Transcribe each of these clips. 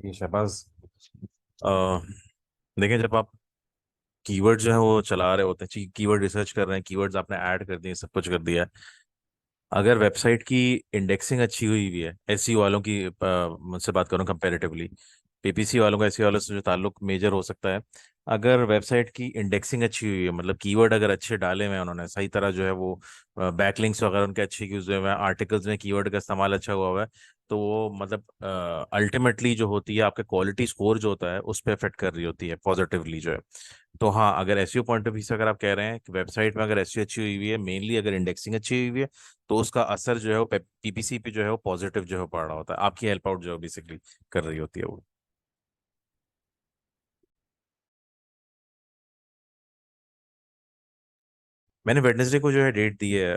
ये शहबाज, अ, देखें, जब आप कीवर्ड जो है वो चला रहे होते हैं, कीवर्ड रिसर्च कर रहे हैं, कीवर्ड्स आपने ऐड कर दिए, सब कुछ कर दिया है। अगर वेबसाइट की इंडेक्सिंग अच्छी हुई हुई है, एसईओ वालों की मुझसे बात करूं कंपैरेटिवली, पीपीसी वालों का एसईओ वालों से जो ताल्लुक मेजर हो सकता है। अगर वेबसाइट की इंडेक्सिंग अच्छी हुई है, मतलब कीवर्ड अगर अच्छे डाले हुए हैं उन्होंने, सही तरह जो है वो बैकलिंक्स वगैरह उनके अच्छे यूज हुए हैं, आर्टिकल्स में कीवर्ड का इस्तेमाल अच्छा हुआ है, तो वो मतलब अल्टीमेटली जो होती है आपके क्वालिटी स्कोर जो होता है उस पर इफेक्ट कर रही होती है पॉजिटिवली जो है। तो हाँ, अगर एसईओ पॉइंट ऑफ व्यू से अगर आप कह रहे हैं कि वेबसाइट में अगर एसईओ अच्छी हुई हुई है, मेनली अगर इंडेक्सिंग अच्छी हुई हुई है, तो उसका असर जो है वो पीपीसी पे जो है वो पॉजिटिव जो है पड़ रहा होता है, आपकी हेल्प आउट जो है बेसिकली कर रही होती है वो। मैंने वेडनेसडे को जो है डेट दी है,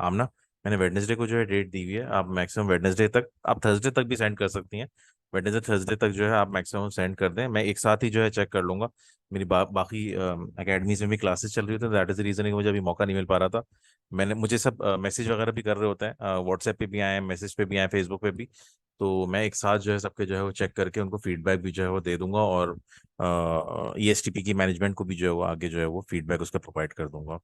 आमना। मैंने वेडनेसडे को जो है डेट दी हुई है, आप मैक्सिमम वेडनेसडे तक, आप थर्सडे तक भी सेंड कर सकती हैं। वेडनेसडे थर्सडे तक जो है आप मैक्सिमम सेंड कर दें, मैं एक साथ ही जो है चेक कर लूंगा। मेरी बाकी एकेडमीज में भी क्लासेस चल रही होती है, दैट इज द रीजन कि मुझे अभी मौका नहीं मिल पा रहा था। मुझे सब मैसेज वगैरह भी कर रहे होते हैं, व्हाट्सएप पे भी आए, मैसेज पे भी आए, फेसबुक पे भी। तो मैं एक साथ जो है सबके जो है वो चेक करके उनको फीडबैक भी जो है वो दे दूंगा, और ईएसटीपी की मैनेजमेंट को भी जो है वो आगे जो है वो फीडबैक उसका प्रोवाइड कर दूंगा।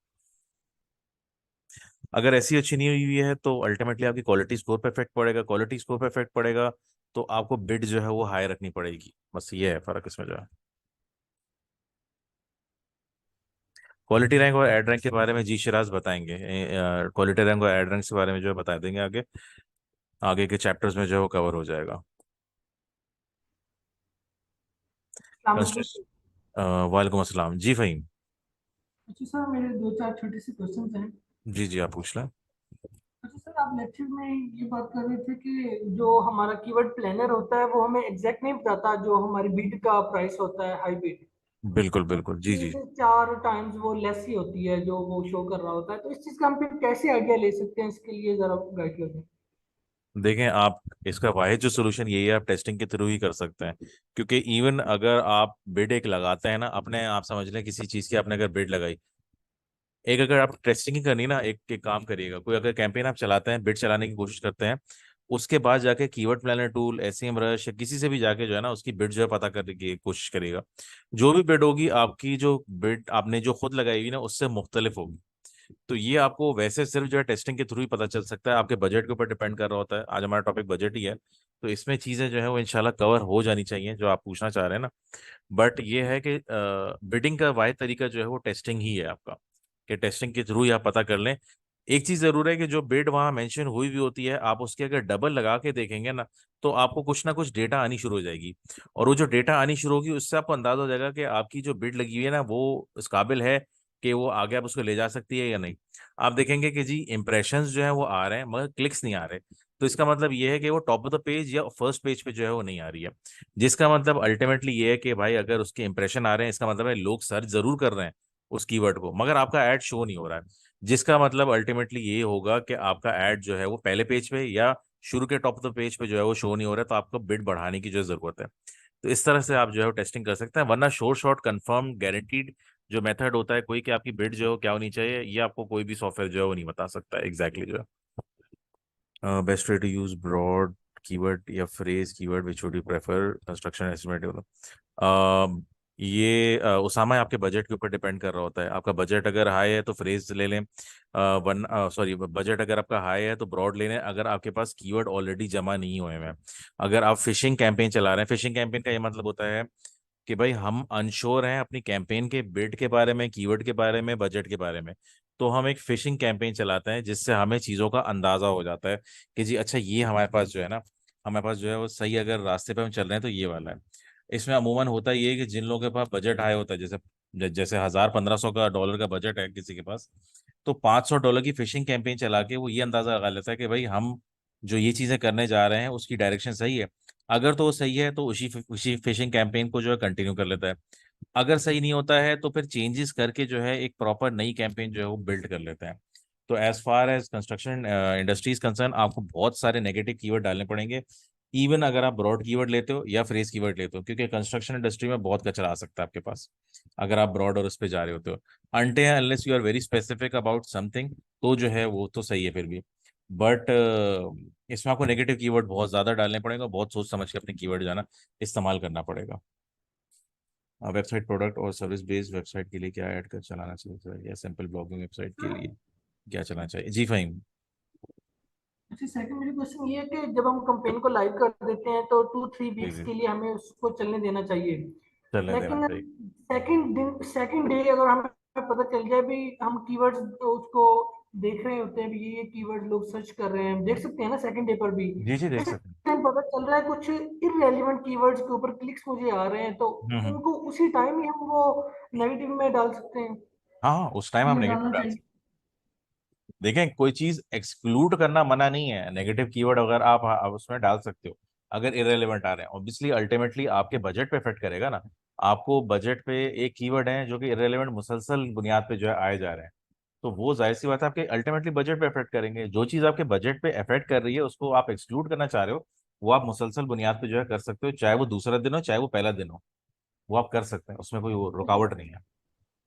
अगर ऐसी अच्छी नहीं हुई है तो अल्टीमेटली आपकी क्वालिटी स्कोर पे इफेक्ट पड़ेगा, क्वालिटी स्कोर पे इफेक्ट पड़ेगा, तो आपको बिड जो है वो हाई रखनी पड़ेगी। बस ये है फर्क इसमें जो है। क्वालिटी रैंक और एड रैंक के बारे में जी शिराज बताएंगे। क्वालिटी रैंक और एड रैंक के बारे में जो है बता देंगे आगे, आगे के चैप्टर्स में जो है वो कवर हो जाएगा। अलैक्म। वालेकुम अस्सलाम जी, फहीम। अच्छा सर, मेरे दो चार छोटे से क्वेश्चन हैं। जी जी, आप पूछ लें। अच्छा सर, आप लेक्चर में ये बात कर रहे थे कि जो हमारा कीवर्ड प्लानर होता है वो हमें एग्जैक्ट नहीं बताता जो हमारी बिड का प्राइस होता है, हाई बिड। बिल्कुल बिल्कुल, जी तीन जी। से चार टाइम्स वो लेस ही होती है जो वो शो कर रहा होता है, तो इस चीज का हम फिर कैसे आइडिया ले सकते हैं, इसके लिए जरा गाइड कर दें। देखें, आप इसका वाहिद जो सोल्यूशन यही है, आप टेस्टिंग के थ्रू ही कर सकते हैं। क्योंकि इवन अगर आप बिड एक लगाते हैं ना, अपने आप समझ लें किसी चीज़ की आपने अगर बिड लगाई, एक अगर आप टेस्टिंग ही करनी ना, एक काम करिएगा, कोई अगर कैंपेन आप चलाते हैं, बिड चलाने की कोशिश करते हैं, उसके बाद जाके keyword planner tool, SEMrush या किसी से भी जाके जो है ना उसकी बिड जो है पता करने की कोशिश करिएगा। जो भी बिड होगी आपकी, जो बिड आपने जो खुद लगाई हुई ना उससे मुख्तलिफ होगी। तो ये आपको वैसे सिर्फ जो है टेस्टिंग के थ्रू ही पता चल सकता है, आपके बजट के ऊपर डिपेंड कर रहा होता है। आज हमारा टॉपिक बजट ही है, तो इसमें चीजें जो है वो इंशाल्लाह कवर हो जानी चाहिए जो आप पूछना चाह रहे हैं ना। बट ये है कि बिडिंग का वाहिद तरीका जो है वो टेस्टिंग ही है आपका, कि टेस्टिंग के थ्रू ही आप पता कर लें। एक चीज जरूर है कि जो बिड वहां मेंशन हुई भी होती है, आप उसके अगर डबल लगा के देखेंगे ना, तो आपको कुछ ना कुछ डेटा आनी शुरू हो जाएगी। और वो जो डेटा आनी शुरू होगी उससे आपको अंदाजा हो जाएगा कि आपकी जो बिड लगी हुई है ना वो इस काबिल है कि वो आगे आप उसको ले जा सकती है या नहीं। आप देखेंगे कि जी इंप्रेशंस जो है वो आ रहे हैं मगर क्लिक्स नहीं आ रहे, तो इसका मतलब ये है कि वो टॉप ऑफ द पेज या फर्स्ट पेज पे जो है वो नहीं आ रही है। जिसका मतलब अल्टीमेटली ये है कि भाई अगर उसके इंप्रेशन आ रहे हैं, इसका मतलब है लोग सर्च जरूर कर रहे हैं उस कीवर्ड को, मगर आपका ऐड शो नहीं हो रहा है। जिसका मतलब अल्टीमेटली ये होगा कि आपका ऐड जो है वो पहले पेज पे या शुरू के टॉप ऑफ द पेज पे जो है वो शो नहीं हो रहा है, तो आपको बिड बढ़ाने की जो जरूरत है। तो इस तरह से आप जो है वो टेस्टिंग कर सकते हैं, वरना श्योर शॉट कंफर्म गारंटीड जो मेथड होता है कोई, कि आपकी बिड जो है वो क्या होनी चाहिए, ये आपको कोई भी सॉफ्टवेयर जो है वो नहीं बता सकता एग्जैक्टली जो है। Best way to use broad keyword या phrase keyword which would you prefer construction estimate. ये उसामा आपके बजट के ऊपर डिपेंड कर रहा होता है। आपका बजट अगर हाई है तो फ्रेज ले लें, वन सॉरी, बजट अगर आपका हाई है तो ब्रॉड ले लें, अगर आपके पास कीवर्ड ऑलरेडी जमा नहीं हुए हैं। अगर आप फिशिंग कैंपेन चला रहे हैं, फिशिंग कैंपेन का ये मतलब होता है कि भाई हम अनश्योर हैं अपनी कैंपेन के बिड के बारे में, कीवर्ड के बारे में, बजट के बारे में, तो हम एक फिशिंग कैंपेन चलाते हैं जिससे हमें चीज़ों का अंदाजा हो जाता है कि जी अच्छा ये हमारे पास जो है ना, हमारे पास जो है वो सही अगर रास्ते पे हम चल रहे हैं तो ये वाला है। इसमें अमूमन होता ये है कि जिन लोगों के पास बजट हाई होता है, जैसे जैसे 1000 1500 का डॉलर का बजट है किसी के पास, तो $500 की फिशिंग कैंपेन चला के वो ये अंदाजा लगा लेता है कि भाई हम जो ये चीज़ें करने जा रहे हैं उसकी डायरेक्शन सही है। अगर तो वो सही है तो उसी फिशिंग कैंपेन को जो है कंटिन्यू कर लेता है। अगर सही नहीं होता है तो फिर चेंजेस करके जो है एक प्रॉपर नई कैंपेन जो है वो बिल्ड कर लेते हैं। तो as far as construction industries concern, आपको बहुत सारे नेगेटिव कीवर्ड डालने पड़ेंगे, इवन अगर आप ब्रॉड कीवर्ड लेते हो या फ्रेज कीवर्ड लेते हो, क्योंकि कंस्ट्रक्शन इंडस्ट्री में बहुत कचरा आ सकता है आपके पास अगर आप ब्रॉड और उस पर जा रहे होते हो। Until unless you are very specific about something, तो जो है वो तो सही है फिर भी। बट इसमें आपको नेगेटिव कीवर्ड बहुत ज्यादा डालने पड़ेगा, बहुत सोच समझ के अपने कीवर्ड जो है ना इस्तेमाल करना पड़ेगा। वेबसाइट प्रोडक्ट और सर्विस बेस्ड वेबसाइट के लिए क्या ऐड कर चलाना चाहिए, या सिंपल ब्लॉगिंग वेबसाइट के लिए क्या चलाना चाहिए? जी फाइम। अच्छा, सेकंड मेरी क्वेश्चन ये है कि जब हम कंपेन को लाइव कर देते हैं तो 2-3 वीक्स जी, के लिए हमें उसको चलने देना चाहिए। चलने देना लेकिन चाहिए। सेकंड डे अगर हमें पता चल जाए भी हम कीवर्ड्स उसको देख रहे होते हैं भी ये कीवर्ड लोग सर्च कर रहे हैं, देख सकते हैं ना सेकंड डे पर भी। जी जी, देख जैसे सकते हैं। टाइम पता चल रहा है कुछ इररेलेवेंट कीवर्ड्स के ऊपर क्लिक्स मुझे आ रहे हैं, तो हम्म। उनको उसी टाइम ही हम वो नेगेटिव में डाल सकते हैं। हाँ हाँ, उस टाइम आप ये नेगेटिव डालना डाल चाहिए। सकते हैं। देखें, कोई चीज एक्सक्लूड करना मना नहीं है, नेगेटिव कीवर्ड अगर आप उसमें डाल सकते हो अगर इरेलीवेंट आ रहे हैं। ऑब्वियसली अल्टीमेटली आपके बजट पे इफेक्ट करेगा ना। आपको बजट पे एक कीवर्ड है जो कि इरेलीवेंट मुसलसल बुनियाद पे जो है आए जा रहे हैं, तो वो जाहिर सी बात है आपके अल्टीमेटली बजट पे इफेक्ट करेंगे। जो चीज आपके बजट पे इफेक्ट कर रही है उसको आप एक्सक्लूड करना चाह रहे हो, वो आप मुसलसल बुनियाद पे जो है कर सकते हो, चाहे वो दूसरा दिन हो चाहे वो पहला दिन हो। वो आप कर सकते हैं, उसमें कोई रुकावट नहीं है।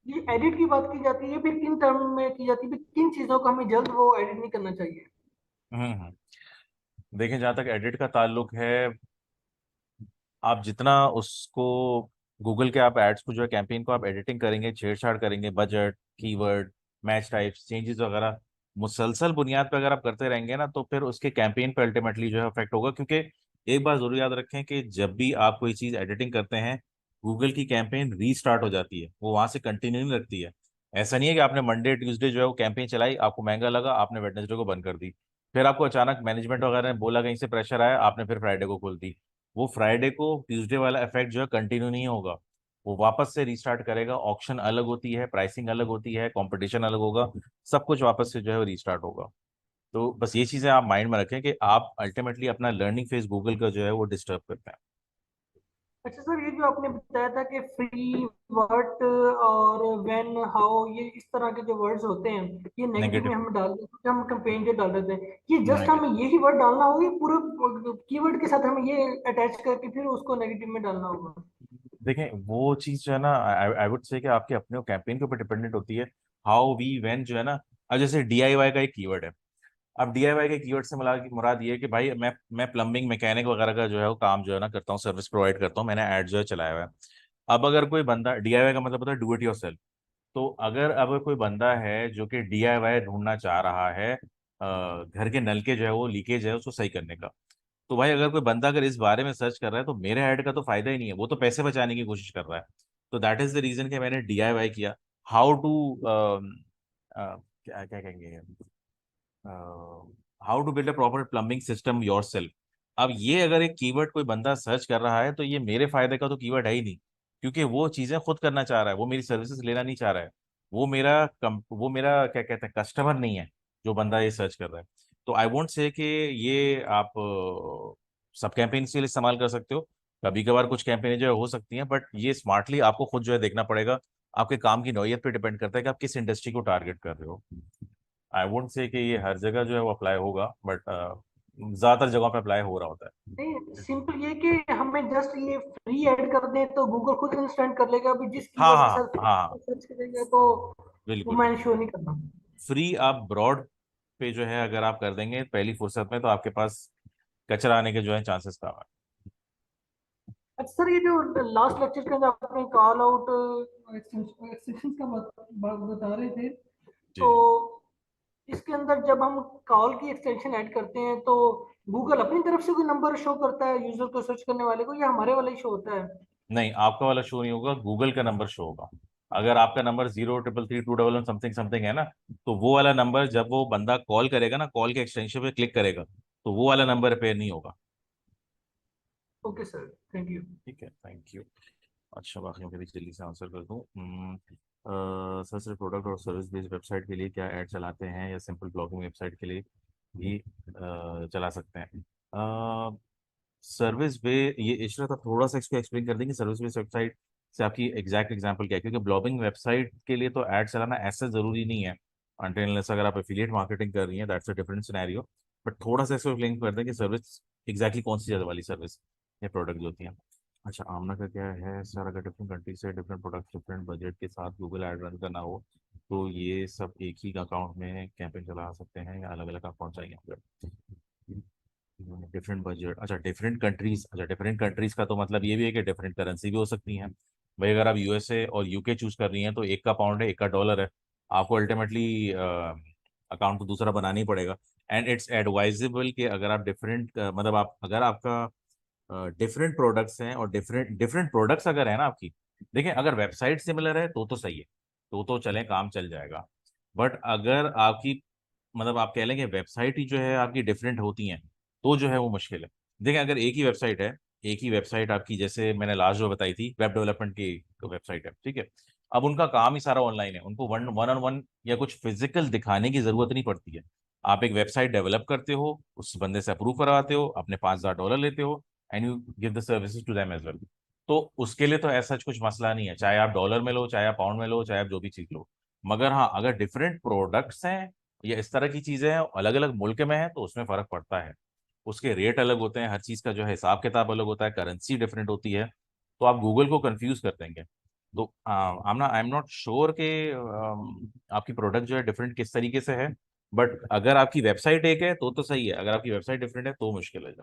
ये एडिट की बात की जाती है, फिर किन टर्म में की जाती है, फिर किन चीजों को हमें जल्द वो एडिट नहीं करना चाहिए? देखें, जहाँ तक एडिट का ताल्लुक है, आप जितना उसको गूगल के आप एड्स को जो है कैंपेन को आप एडिटिंग करेंगे, छेड़छाड़ करेंगे, budget, keyword, match types, changes वगैरह मुसलसल बुनियाद पे अगर आप करते रहेंगे ना, तो फिर उसके कैंपेन पे अल्टीमेटली जो है इफेक्ट होगा। क्योंकि एक बात जरूर याद रखें कि जब भी आप कोई चीज़ एडिटिंग करते हैं, गूगल की कैंपेन रीस्टार्ट हो जाती है, वो वहां से कंटिन्यू नहीं रखती है। ऐसा नहीं है कि आपने मंडे ट्यूसडे जो है वो कैंपेन चलाई, आपको महंगा लगा, आपने वेडनेसडे को बंद कर दी, फिर आपको अचानक मैनेजमेंट वगैरह ने बोला, कहीं से प्रेशर आया, आपने फिर फ्राइडे को खोल दी। वो फ्राइडे को ट्यूसडे वाला इफेक्ट जो है कंटिन्यू नहीं होगा, वो वापस से रीस्टार्ट करेगा। ऑक्शन अलग होती है, प्राइसिंग अलग होती है, कंपटीशन अलग होगा, सब कुछ वापस से जो है रीस्टार्ट होगा। तो बस ये चीजें आप माइंड में रखें कि आप अल्टीमेटली अपना लर्निंग फेज गूगल का जो है वो डिस्टर्ब करते हैं। अच्छा सर, ये जो आपने बताया था कि फ्री, वर्ट और व्हेन, हाउ, ये इस तरह के जो वर्ड्स होते हैं ये नेगेटिव में नेगेटिव। हम डाल देते हैं, हम कंपेन जो डाल देते हैं, ये जस्ट नेगेटिव। हमें यही वर्ड डालना होगा, ये पूरे कीवर्ड के साथ हमें ये अटैच करके फिर उसको नेगेटिव में डालना होगा? देखें, वो चीज जो है ना, आई वुड से कि आपके अपने कैंपेन के ऊपर डिपेंडेंट होती है। हाउ वी व्हेन जो है ना, अब जैसे डीआईवाई का एक कीवर्ड है। अब डीआईवाई के कीवर्ड से मुराद मुराद ये है कि भाई मैं प्लम्बिंग मैकेनिक वगैरह का जो है वो काम जो है ना करता हूँ, सर्विस प्रोवाइड करता हूँ, मैंने ऐड जो है चलाया हुआ है। अब अगर कोई बंदा, डीआईवाई का मतलब होता है डू इट योर सेल्फ, तो अगर अब कोई बंदा है जो कि डीआईवाई ढूंढना चाह रहा है, घर के नल के जो है वो लीकेज है उसको सही करने का, तो भाई अगर कोई बंदा अगर इस बारे में सर्च कर रहा है तो मेरे ऐड का तो फायदा ही नहीं है, वो तो पैसे बचाने की कोशिश कर रहा है। तो दैट इज द रीजन कि मैंने डीआईवाई किया। हाउ टू क्या क्या कहेंगे, how to build a proper plumbing system yourself. अब ये अगर एक कीवर्ड कोई बंदा सर्च कर रहा है तो ये मेरे फायदे का तो कीवर्ड है ही नहीं, क्योंकि वो चीजें खुद करना चाह रहा है, वो मेरी सर्विसेज लेना नहीं चाह रहा है। वो मेरा क्या कहते हैं कस्टमर नहीं है, जो बंदा ये सर्च कर रहा है। तो आई वोंट से कि ये आप सब कैंपेन के लिए इस्तेमाल कर सकते हो। कभी कभार कुछ कैंपेन जो है हो सकती हैं, बट ये स्मार्टली आपको खुद जो है देखना पड़ेगा। आपके काम की नौयत पे डिपेंड करता है कि आप किस इंडस्ट्री को टारगेट कर रहे हो। आई वोंट से कि ये हर जगह जो है वो अप्लाई होगा, बट ज्यादातर जगहों पे अप्लाई हो रहा होता है। नहीं, सिंपल ये कि हमें जस्ट ये फ्री ऐड कर दें तो गूगल खुद अंडरस्टैंड कर लेगा, अभी जिस हाँ कीवर्ड के हाँ साथ हाँ हाँ, सर्च करेगा तो वो बिल्कुल मैंने बिल्कुल। शो नहीं करना। फ्री आप ब्रॉड पे जो है अगर आप कर देंगे पहली फुर्सत में, तो आपके पास कचरा आने के जो है चांसेस कम है। अच्छा सर, ये जो लास्ट लेक्चर के अंदर आपने कॉल आउट एक्सटेंशन का बता रहे थे, जी तो जी। इसके अंदर जब हम कॉल की एक्सटेंशन ऐड करते हैं तो गूगल अपनी तरफ से कोई नंबर शो करता है यूजर को सर्च करने वाले को, या हमारे वाला ही शो होता है? नहीं, आपका वाला शो नहीं होगा, गूगल का नंबर शो होगा। अगर आपका नंबर 0333211 समथिंग समथिंग है ना, तो वो वाला नंबर जब वो बंदा कॉल करेगा ना, कॉल के एक्सटेंशन पे क्लिक करेगा, तो वो वाला नंबर पे नहीं होगा। Okay sir, thank you. ठीक है, थैंक यू। अच्छा, बाकियों के भी जल्दी से आंसर कर दूँ। सर, सिर्फ प्रोडक्ट और सर्विस बेस्ड वेबसाइट के लिए क्या ऐड चलाते हैं, या सिंपल ब्लॉगिंग वेबसाइट के लिए भी चला सकते हैं? सर्विस बे ये इशरत आप थोड़ा सा इसको एक्सप्लेन कर देंगे, सर्विस बेस्ड वेबसाइट से आपकी एग्जैक्ट एग्जांपल क्या है? क्योंकि ब्लॉगिंग वेबसाइट के लिए तो ऐड चलाना ऐसा जरूरी नहीं है, अनटिल अगर आप एफिलिएट मार्केटिंग कर रही हैं, that's a different scenario. But थोड़ा सा इसको एक्सप्लेन कर दें कि सर्विस एग्जैक्टली कौन सी वाली सर्विस या प्रोडक्ट जो होती हैं। अच्छा, आमना का क्या है सर, अगर डिफरेंट कंट्री से डिफरेंट प्रोडक्ट डिफरेंट बजट के साथ गूगल ऐड रन करना हो, तो ये सब एक ही अकाउंट में कैंपेन चला सकते हैं या अलग अलग अकाउंट चाहिए? डिफरेंट बजट, अच्छा डिफरेंट कंट्रीज, अच्छा डिफरेंट कंट्रीज का तो मतलब ये भी है कि डिफरेंट करेंसी भी हो सकती है भाई। अगर आप यूएसए और यूके चूज कर रही हैं तो एक का पाउंड है, एक का डॉलर है, आपको अल्टीमेटली अकाउंट तो दूसरा बनाना ही पड़ेगा। एंड इट्स एडवाइजेबल कि अगर आप डिफरेंट मतलब आप अगर आपका डिफरेंट प्रोडक्ट्स हैं और डिफरेंट डिफरेंट प्रोडक्ट्स अगर है ना आपकी, देखिए अगर वेबसाइट सिमिलर है तो सही है, तो चले काम चल जाएगा। बट अगर आपकी मतलब आप कह लें कि वेबसाइट ही जो है आपकी डिफरेंट होती हैं तो जो है वो मुश्किल है। देखिए अगर एक ही वेबसाइट है, एक ही वेबसाइट आपकी, जैसे मैंने लास्ट जो बताई थी वेब डेवलपमेंट की वेबसाइट है, ठीक है, अब उनका काम ही सारा ऑनलाइन है, उनको वन वन ऑन वन या कुछ फिजिकल दिखाने की जरूरत नहीं पड़ती है। आप एक वेबसाइट डेवलप करते हो, उस बंदे से अप्रूव करवाते हो, अपने $5,000 लेते हो, and you give the services to them as well. तो उसके लिए तो ऐसा कुछ मसला नहीं है, चाहे आप डॉलर में लो, चाहे आप पाउंड में लो, चाहे आप जो भी चीज लो। मगर हाँ, अगर डिफरेंट प्रोडक्ट्स हैं या इस तरह की चीजें हैं, अलग अलग मुल्क में हैं, तो उसमें फर्क पड़ता है। उसके रेट अलग होते हैं, हर चीज का जो है हिसाब किताब अलग होता है, करेंसी डिफरेंट होती है, तो आप गूगल को कंफ्यूज कर देंगे। तो आई एम नॉट श्योर कि आपकी प्रोडक्ट जो है डिफरेंट किस तरीके से है। बट अगर आपकी वेबसाइट एक है तो सही है, अगर आपकी वेबसाइट डिफरेंट है तो मुश्किल है।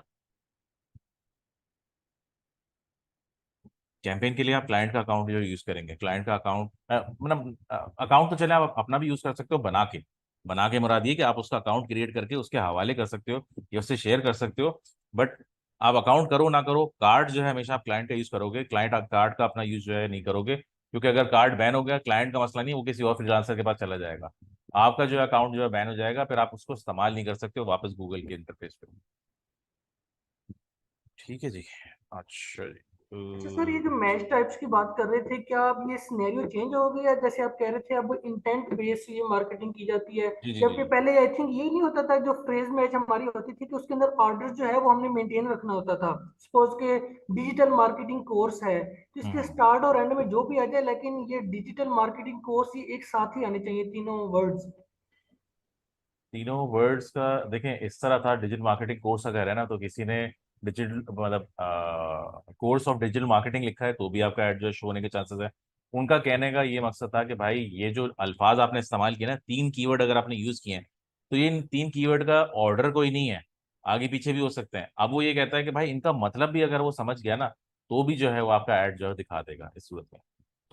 कैंपेन के लिए आप क्लाइंट का अकाउंट जो यूज करेंगे, क्लाइंट का अकाउंट मतलब अकाउंट तो चले आप अपना भी यूज कर सकते हो, बना के मुराद ये कि आप उसका अकाउंट क्रिएट करके उसके हवाले कर सकते हो या उससे शेयर कर सकते हो। बट आप अकाउंट करो ना करो, कार्ड जो है हमेशा आप क्लाइंट का यूज करोगे, क्लाइंट कार्ड का अपना यूज जो है नहीं करोगे, क्योंकि अगर कार्ड बैन हो गया, क्लाइंट का मसला नहीं, वो किसी और फ्रीलांसर के पास चला जाएगा, आपका जो है अकाउंट जो है बैन हो जाएगा, फिर आप उसको इस्तेमाल नहीं कर सकते हो वापस गूगल के इंटरफेस पे। ठीक है जी। अच्छा जी। अच्छा सर, ये जो मैच टाइप्स की बात कर रहे थे, क्या अब ये सिनेरियो चेंज हो गया? जैसे आप कह रहे थे अब इंटेंट बेस्ड ये मार्केटिंग की जाती है, जी जी जी जबकि जी। पहले आई थिंक यही नहीं होता था, जो फ्रेज मैच हमारी होती थी कि उसके अंदर ऑर्डर जो है वो हमने मेंटेन रखना होता था। सपोज के डिजिटल मार्केटिंग कोर्स है, तो इसके हम्म। स्टार्ट और एंड में जो भी आ जाए, लेकिन ये डिजिटल मार्केटिंग कोर्स ये एक साथ ही आने चाहिए, तीनों वर्ड्स। तीनों वर्ड्स का देखें इस तरह था, डिजिटल मार्केटिंग कोर्स अगर है ना तो किसी ने डिजिटल मतलब कोर्स ऑफ डिजिटल मार्केटिंग लिखा है तो भी आपका एड जो शो होने के चांसेस है। उनका कहने का ये मकसद था कि भाई ये जो अल्फाज आपने इस्तेमाल किए ना, 3 कीवर्ड अगर आपने यूज किए हैं, तो ये इन 3 कीवर्ड का ऑर्डर कोई नहीं है, आगे पीछे भी हो सकते हैं। अब वो ये कहता है कि भाई इनका मतलब भी अगर वो समझ गया ना, तो भी जो है वो आपका एड जो है दिखा देगा इस सूरत में।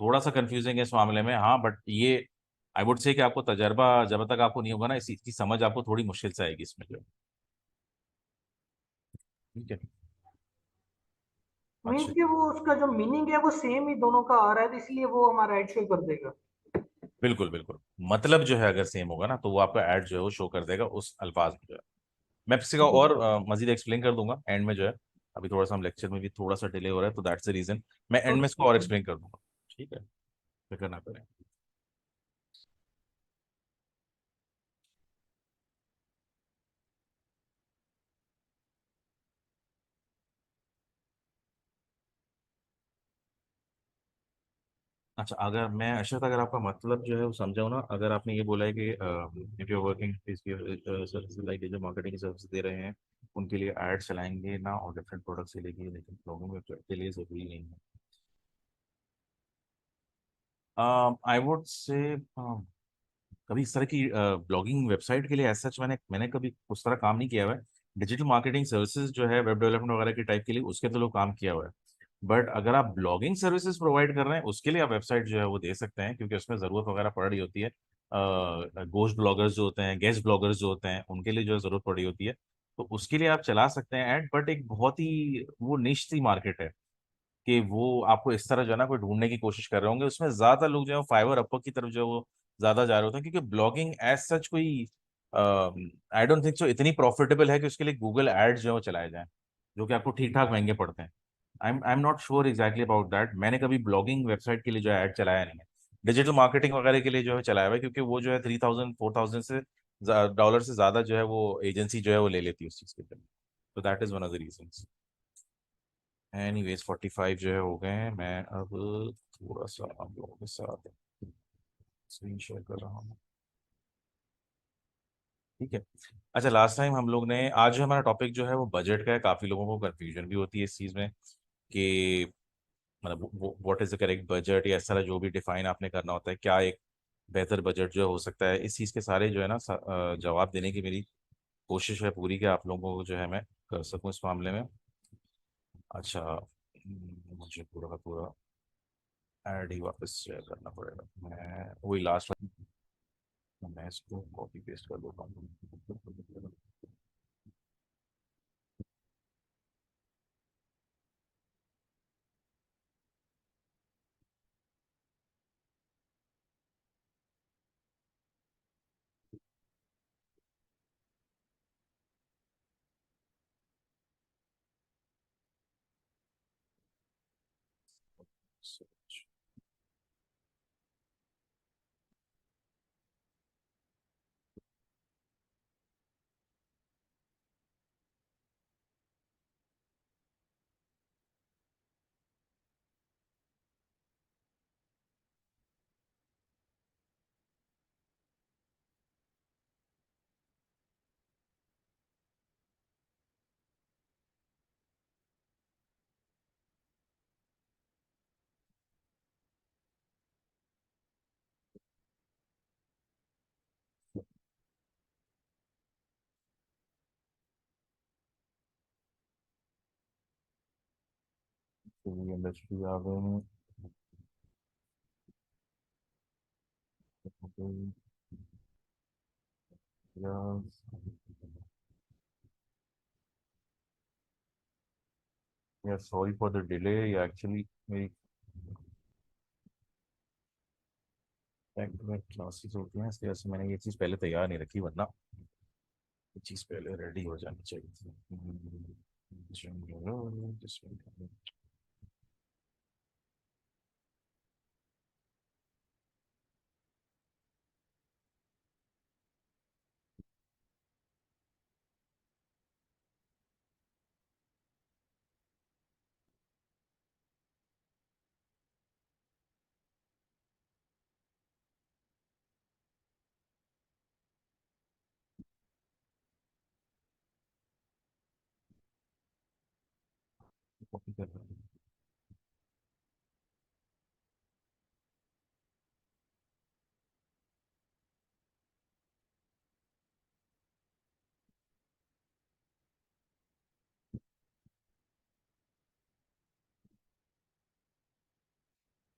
थोड़ा सा कंफ्यूजिंग है इस मामले में, हाँ, बट ये आई वुड से कि आपको तजर्बा जब तक आपको नहीं होगा ना, इस चीज की समझ आपको थोड़ी मुश्किल से आएगी इसमें जो। ठीक है। मीन्स अच्छा। कि वो उसका जो मीनिंग है वो सेम ही दोनों का आ रहा है, तो इसलिए वो हमारा एड शो कर देगा। बिल्कुल बिल्कुल, मतलब जो है अगर सेम होगा ना तो वो आपका ऐड जो है वो शो कर देगा उस अल्फाज में जो है। मैं किसी का और मजीद एक्सप्लेन कर दूंगा एंड में जो है। अभी थोड़ा सा हम लेक्चर में भी थोड़ा सा डिले हो रहा है, तो दैट्स द रीजन मैं एंड में इसको और ओके। एक्सप्लेन कर दूंगा। ठीक है, फिक्र ना करें। अच्छा, अगर मैं अशरत अगर आपका मतलब जो है वो समझाऊँ ना, अगर आपने ये बोला है कि if you working service like जो मार्केटिंग सर्विस दे रहे हैं उनके लिए एड चलाएंगे ना, और डिफरेंट प्रोडक्ट्स के लिए, लेकिन लोगों में के लिए जरूरी नहीं है। आई वुड से कभी इस तरह की ब्लॉगिंग वेबसाइट के लिए एज सच मैंने कभी उस तरह काम नहीं किया हुआ है। डिजिटल मार्केटिंग सर्विसेज जो है वेब डेवलपमेंट वगैरह के टाइप के लिए उसके तो लोग काम किया हुआ है। बट अगर आप ब्लॉगिंग सर्विसेज प्रोवाइड कर रहे हैं उसके लिए आप वेबसाइट जो है वो दे सकते हैं, क्योंकि उसमें ज़रूरत वगैरह पड़ रही होती है। गोस्ट ब्लॉगर्स जो होते हैं, गेस्ट ब्लॉगर्स जो होते हैं, उनके लिए जो है ज़रूरत पड़ी होती है, तो उसके लिए आप चला सकते हैं ऐड। बट एक बहुत ही वो निश सी मार्केट है कि वो आपको इस तरह जो है ना कोई ढूंढने की कोशिश कर रहे होंगे, उसमें ज्यादा लोग जो है फाइवर अपवर्क की तरफ जो है वो ज्यादा जा रहे होते हैं, क्योंकि ब्लॉगिंग एज सच कोई आई डोंट थिंक सो इतनी प्रॉफिटेबल है कि उसके लिए गूगल एड्स जो है वो चलाए जाएं, जो कि आपको ठीक ठाक महंगे पड़ते हैं। I am not sure exactly about that, मैंने कभी ब्लॉगिंग वेबसाइट के लिए जो है ऐड चलाया नहीं है। डिजिटल मार्केटिंग वगैरह के लिए जो है चलाया हुआ है, क्योंकि वो जो है 3,000 4,000 से डॉलर से ज्यादा जो है वो एजेंसी जो है वो ले लेती है उस चीज के लिए। तो that is one of the reason. Anyways 45 जो है हो गए हैं। मैं अब थोड़ा सा आप लोगों के साथ स्क्रीन शेयर कर रहा हूँ। ठीक है। अच्छा, लास्ट टाइम हम लोग ने, आज जो हमारा टॉपिक जो है वो बजट का है, काफी लोगों को कंफ्यूजन भी होती है इस चीज में कि मतलब what is the correct budget, या इस तरह जो भी डिफाइन आपने करना होता है, क्या एक बेहतर बजट जो हो सकता है, इस चीज के सारे जो है ना जवाब देने की मेरी कोशिश है पूरी कि आप लोगों को जो है मैं कर सकूं इस मामले में। अच्छा, मुझे पूरा का पूरा ऐड ही वापस शेयर करना पड़ेगा। मैं वही लास्ट, मैं इसको कॉपी पेस्ट कर देता हूँ। इंडस्ट्री आ गई। यार सॉरी फॉर द डिले, ये एक्चुअली मेरी बैक टू बैक क्लासेस होती हैं, इसलिए वजह से मैंने ये चीज़ पहले तैयार नहीं रखी, वरना ये चीज़ पहले रेडी हो जानी चाहिए थी।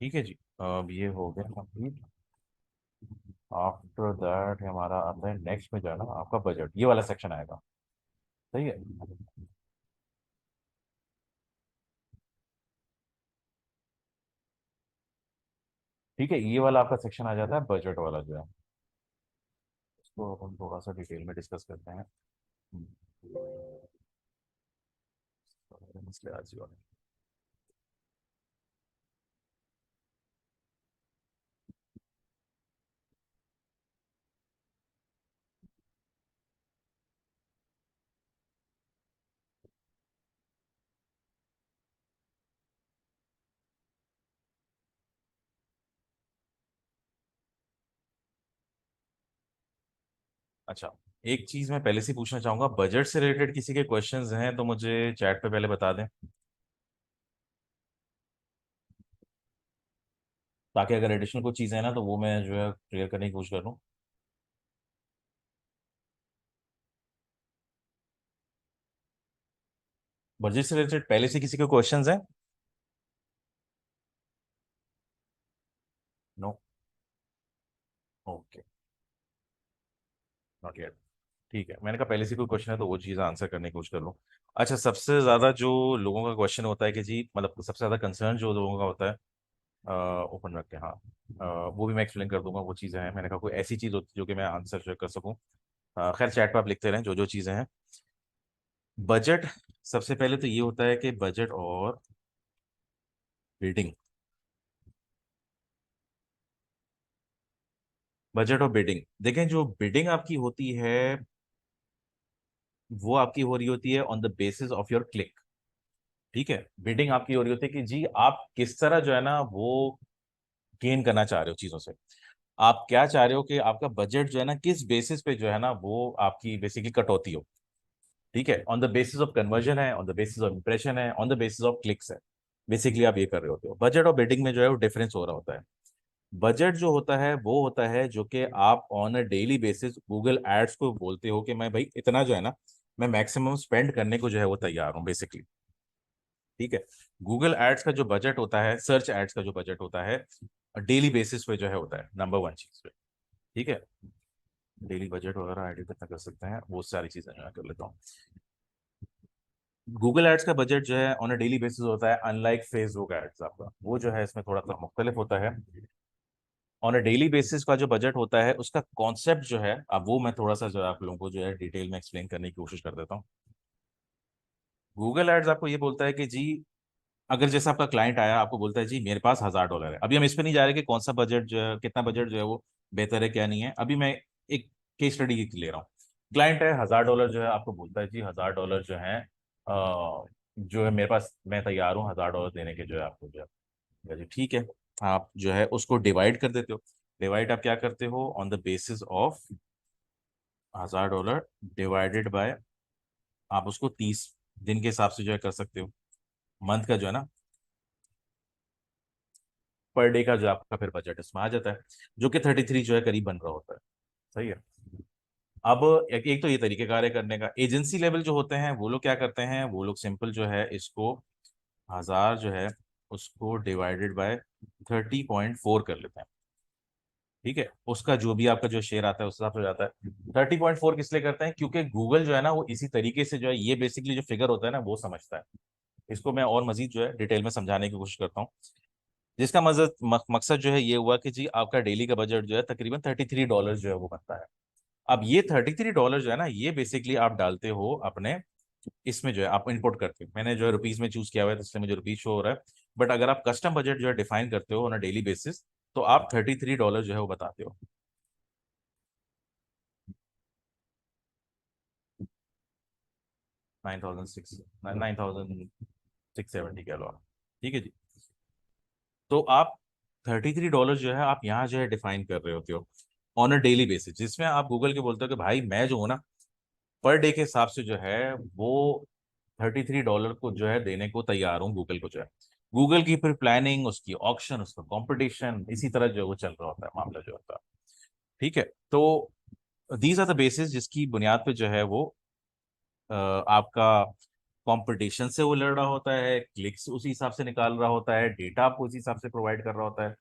ठीक है जी, अब ये हो गया कंप्लीट। आफ्टर दैट हमारा आता है नेक्स्ट में जाना, आपका बजट, ये वाला सेक्शन आएगा। सही है। ठीक है, ये वाला आपका सेक्शन आ जाता है, बजट वाला जो है, इसको हम थोड़ा सा डिटेल में डिस्कस करते हैं। इसलिए आज ही वाला। अच्छा, एक चीज मैं पहले से पूछना चाहूंगा, बजट से रिलेटेड किसी के क्वेश्चंस हैं तो मुझे चैट पे पहले बता दें, ताकि अगर एडिशनल कोई चीज़ है ना तो वो मैं जो है क्लियर करने की कोशिश कर लूँ। बजट से रिलेटेड पहले से किसी के क्वेश्चंस हैं? नो। Okay, not yet. ठीक है, मैंने कहा पहले से कोई क्वेश्चन है तो वो चीज़ आंसर करने की कोशिश कर लूँ। अच्छा, सबसे ज़्यादा जो लोगों का क्वेश्चन होता है कि जी, मतलब सबसे ज़्यादा कंसर्न जो लोगों का होता है, ओपन रख के, हाँ, वो भी मैं एक्सप्लेन कर दूंगा। वो चीज़ें हैं, मैंने कहा कोई ऐसी चीज़ होती है जो कि मैं आंसर कर सकूँ। खैर, चैट पर आप लिखते रहें जो जो चीज़ें हैं। बजट, सबसे पहले तो ये होता है कि बजट और बिल्डिंग, बजट और बिडिंग, देखें जो बिडिंग आपकी होती है वो आपकी हो रही होती है on the basis of your click. ठीक है, बिडिंग आपकी हो रही होती है कि जी आप किस तरह जो है ना वो गेन करना चाह रहे हो चीजों से। आप क्या चाह रहे हो कि आपका बजट जो है ना किस बेसिस पे जो है ना वो आपकी बेसिकली कटौती हो। ठीक है, on the basis of conversion है, on the basis of impression है, on the basis of clicks है। बेसिकली आप ये कर रहे होते हो, बजट और बिडिंग में जो है वो डिफरेंस हो रहा होता है। बजट जो होता है वो होता है जो कि आप on a daily basis Google ads को बोलते हो कि मैं भाई इतना जो है ना मैं मैक्सिमम स्पेंड करने को जो है वो तैयार हूँ बेसिकली। ठीक है। गूगल एड्स का जो बजट होता है, सर्च एड्स का जो बजट होता है, डेली बेसिस पे जो है होता है, नंबर वन चीज पे। ठीक है। डेली बजट वगैरह आइडिया कितना कर सकते हैं, वो सारी चीजें मैं कर लेता हूँ। गूगल एड्स का बजट जो है ऑन अ डेली बेसिस होता है, अनलाइक फेसबुक एड्स आपका, वो जो है इसमें थोड़ा सा मुख्तलिफ होता है। ऑन अ डेली बेसिस का जो बजट होता है उसका कॉन्सेप्ट जो है, अब वो मैं थोड़ा सा जो है आप लोगों को जो है डिटेल में एक्सप्लेन करने की कोशिश कर देता हूँ। गूगल एड्स आपको ये बोलता है कि जी, अगर जैसे आपका क्लाइंट आया आपको बोलता है जी मेरे पास $1000 है, अभी हम इस पे नहीं जा रहे कि कौन सा बजट जो है, कितना बजट जो है वो बेहतर है क्या नहीं है, अभी मैं एक केस स्टडी की ले रहा हूँ। क्लाइंट है, $1000 जो है आपको बोलता है जी $1000 जो है जो है मेरे पास, मैं तैयार हूँ $1000 देने के जो है आपको जो है। मैं जी ठीक है। आप जो है उसको डिवाइड कर देते हो। डिवाइड आप क्या करते हो, on the basis of $1000 divided by, आप उसको 30 दिन के हिसाब से जो है कर सकते हो, मंथ का जो है ना, पर डे का जो आपका फिर बजट इसमें आ जाता है, जो कि 33 जो है करीब बन रहा होता है। सही है। अब एक तो ये तरीके कार्य करने का, एजेंसी लेवल जो होते हैं वो लोग क्या करते हैं, वो लोग सिंपल जो है इसको 1000 जो है उसको डिवाइडेड बाय 30.4 कर लेते हैं। ठीक है। उसका जो भी आपका जो शेयर आता है उस हिसाब से हो जाता है। 30.4 किस लिए करते हैं, क्योंकि गूगल जो है ना वो इसी तरीके से जो है, ये बेसिकली जो फिगर होता है ना वो समझता है। इसको मैं और मजीद जो है डिटेल में समझाने की कोशिश करता हूँ। जिसका मकसद जो है ये हुआ कि जी आपका डेली का बजट जो है तकरीबन $33 जो है वो बनता है। अब ये $33 जो है ना, ये बेसिकली आप डालते हो अपने इसमें जो है, आप इनपुट करते हो, मैंने जो है रुपीज में चूज किया हुआ है तो इसलिए मुझे रुपीज शो हो रहा है। बट अगर आप कस्टम बजट जो है डिफाइन करते हो ऑन अ डेली बेसिस, तो आप $33 जो है वो बताते हो। 9,670 कह लो आप। ठीक है जी। तो आप $33 जो है आप यहाँ जो है डिफाइन कर रहे होते हो ऑन अ डेली बेसिस, जिसमें आप गूगल के बोलते हो कि भाई मैं जो हूँ ना पर डे के हिसाब से जो है वो $33 को जो है देने को तैयार हूँ गूगल को जो है। गूगल की फिर प्लानिंग, उसकी ऑक्शन, उसका कंपटीशन, इसी तरह जो है वो चल रहा होता है मामला जो होता है। ठीक है। तो दीज आर द बेसिस जिसकी बुनियाद पे जो है वो आपका कंपटीशन से वो लड़ रहा होता है, क्लिक्स उसी हिसाब से निकाल रहा होता है, डेटा आपको उसी हिसाब से प्रोवाइड कर रहा होता है,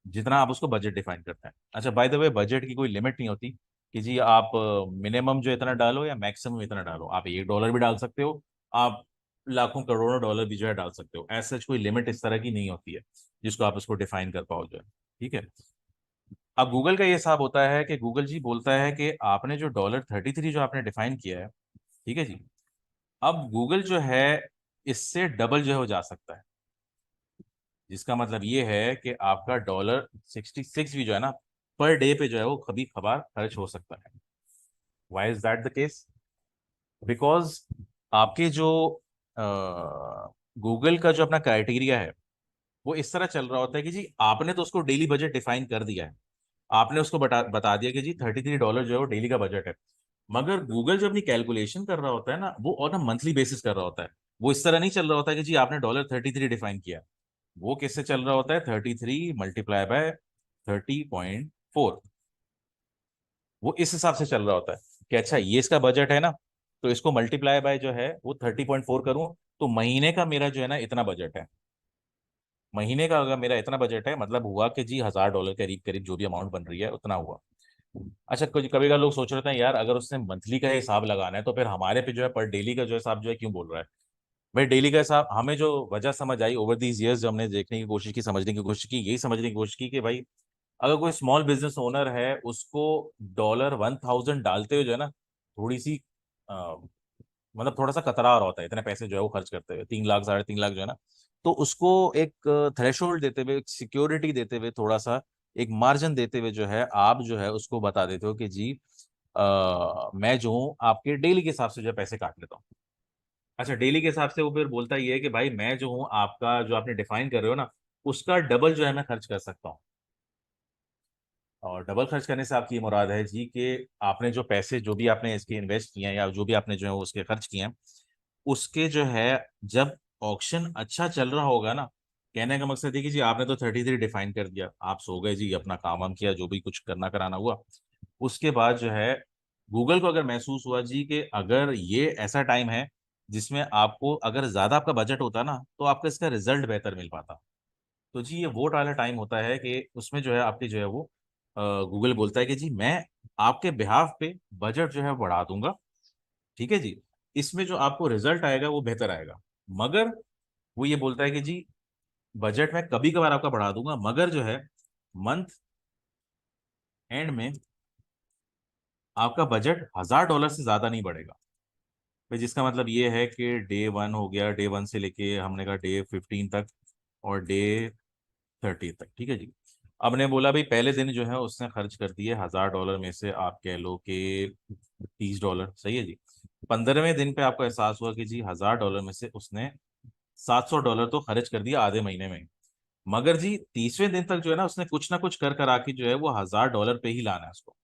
जितना आप उसको बजट डिफाइन करते हैं। अच्छा, बाय द वे बजट की कोई लिमिट नहीं होती कि जी आप मिनिमम जो इतना डालो या मैक्सिमम इतना डालो, आप $1 भी डाल सकते हो, आप लाखों करोड़ों डॉलर भी जो है डाल सकते हो, ऐसा कोई लिमिट इस तरह की नहीं होती है जिसको आप उसको डिफाइन कर पाओ जो है। ठीक है। अब गूगल का ये हिसाब होता है कि गूगल जी बोलता है कि आपने जो $33 जो आपने डिफाइन किया है, ठीक है जी, अब गूगल जो है इससे डबल जो है हो जा सकता है, जिसका मतलब ये है कि आपका $66 भी जो है ना पर डे पे जो है वो कभी कभार खर्च हो सकता है। Why is that the case? Because आपके जो गूगल का जो अपना क्राइटेरिया है वो इस तरह चल रहा होता है कि जी आपने तो उसको डेली बजट डिफाइन कर दिया है, आपने उसको बता दिया कि जी $33 जो है वो डेली का बजट है, मगर गूगल जो अपनी कैलकुलेशन कर रहा होता है ना वो ऑन अ मंथली बेसिस कर रहा होता है। वो इस तरह नहीं चल रहा होता कि जी आपने $33 डिफाइन किया, वो किससे चल रहा होता है, 33 मल्टीप्लाई बाय 30.4, वो इस हिसाब से चल रहा होता है कि अच्छा ये इसका बजट है ना, तो इसको मल्टीप्लाई बाय जो है वो 30.4 करूं, तो महीने का मेरा जो है ना इतना बजट है। महीने का अगर मेरा इतना बजट है मतलब हुआ कि जी $1000 करीब करीब जो भी अमाउंट बन रही है उतना हुआ। अच्छा, कुछ कभी कभी लोग सोच रहे हैं यार अगर उसने मंथली का हिसाब लगाना है तो फिर हमारे पे जो है पर डेली का जो हिसाब जो है क्यों बोल रहा है। भाई डेली का हिसाब हमें जो वजह समझ आई ओवर दीज ईयर्स, जो हमने देखने की कोशिश की, समझने की कोशिश की, यही समझने की कोशिश की कि भाई अगर कोई स्मॉल बिजनेस ओनर है उसको $1000 डालते हुए जो है ना थोड़ी सी मतलब थोड़ा सा कतरा रहा होता है इतने पैसे जो है वो खर्च करते हुए, 3 लाख 3.5 लाख जो है ना, तो उसको एक थ्रेशोल्ड देते हुए, एक सिक्योरिटी देते हुए, थोड़ा सा एक मार्जिन देते हुए जो है आप जो है उसको बता देते हो कि जी मैं जो हूँ आपके डेली के हिसाब से जो है पैसे काट लेता हूँ। अच्छा, डेली के हिसाब से वो फिर बोलता ये है कि भाई मैं जो हूँ आपका जो आपने डिफाइन कर रहे हो ना उसका डबल जो है मैं खर्च कर सकता हूँ। और डबल खर्च करने से आपकी ये मुराद है जी कि आपने जो पैसे जो भी आपने इसके इन्वेस्ट किए हैं या जो भी आपने जो है उसके खर्च किए हैं उसके जो है जब ऑक्शन अच्छा चल रहा होगा ना, कहने का मकसद है कि जी आपने तो 33 डिफाइन कर दिया, आप सो गए जी, अपना काम वाम किया, जो भी कुछ करना कराना हुआ, उसके बाद जो है गूगल को अगर महसूस हुआ जी कि अगर ये ऐसा टाइम है जिसमें आपको अगर ज्यादा आपका बजट होता ना तो आपका इसका रिजल्ट बेहतर मिल पाता, तो जी ये वोट वाला टाइम होता है कि उसमें जो है आपकी जो है वो गूगल बोलता है कि जी मैं आपके बिहाफ पे बजट जो है बढ़ा दूंगा, ठीक है जी, इसमें जो आपको रिजल्ट आएगा वो बेहतर आएगा। मगर वो ये बोलता है कि जी बजट मैं कभी कभार आपका बढ़ा दूंगा, मगर जो है मंथ एंड में आपका बजट $1000 से ज्यादा नहीं बढ़ेगा। भाई जिसका मतलब ये है कि डे वन हो गया, डे वन से लेके हमने कहा डे 15 तक और डे 30 तक, ठीक है जी। अब ने बोला भाई पहले दिन जो है उसने खर्च कर दिए $1000 में से आप कह लो कि $30, सही है जी। 15वें दिन पे आपको एहसास हुआ कि जी $1000 में से उसने $700 तो खर्च कर दिया आधे महीने में। मगर जी 30वें दिन तक जो है ना उसने कुछ ना कुछ कर कर आके जो है वो $1000 पे ही लाना है उसको।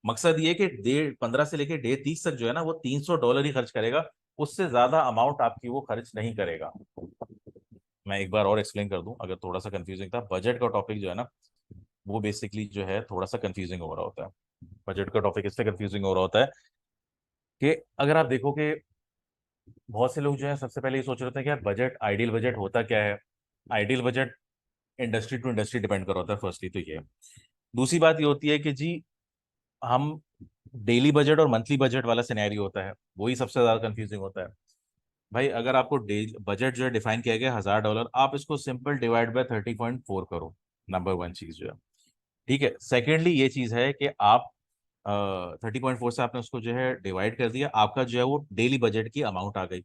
मकसद ये कि डे 15 से लेके डे 30 तक जो है ना वो $300 ही खर्च करेगा, उससे ज्यादा अमाउंट आपकी वो खर्च नहीं करेगा। मैं एक बार और एक्सप्लेन कर दूं अगर थोड़ा सा कंफ्यूजिंग था, बजट का टॉपिक जो है ना वो बेसिकली जो है थोड़ा सा कंफ्यूजिंग हो रहा होता है। बजट का टॉपिक इससे कंफ्यूजिंग हो रहा होता है कि अगर आप देखो कि बहुत से लोग जो है सबसे पहले ये सोच रहे होते हैं कि यार बजट, आइडियल बजट होता क्या है। Ideal budget industry to industry depend कर रहा होता है, फर्स्टली तो ये। दूसरी बात ये होती है कि जी हम डेली बजट और मंथली बजट वाला सिनेरियो होता है, वही सबसे ज्यादा कंफ्यूजिंग होता है। भाई अगर आपको डे बजट जो है डिफाइन किया गया $1000, आप इसको सिंपल डिवाइड बाय 30.4 करो, नंबर वन चीज जो है, ठीक है। सेकेंडली ये चीज है कि आप 30.4 से आपने उसको जो है डिवाइड कर दिया, आपका जो है वो डेली बजट की अमाउंट आ गई।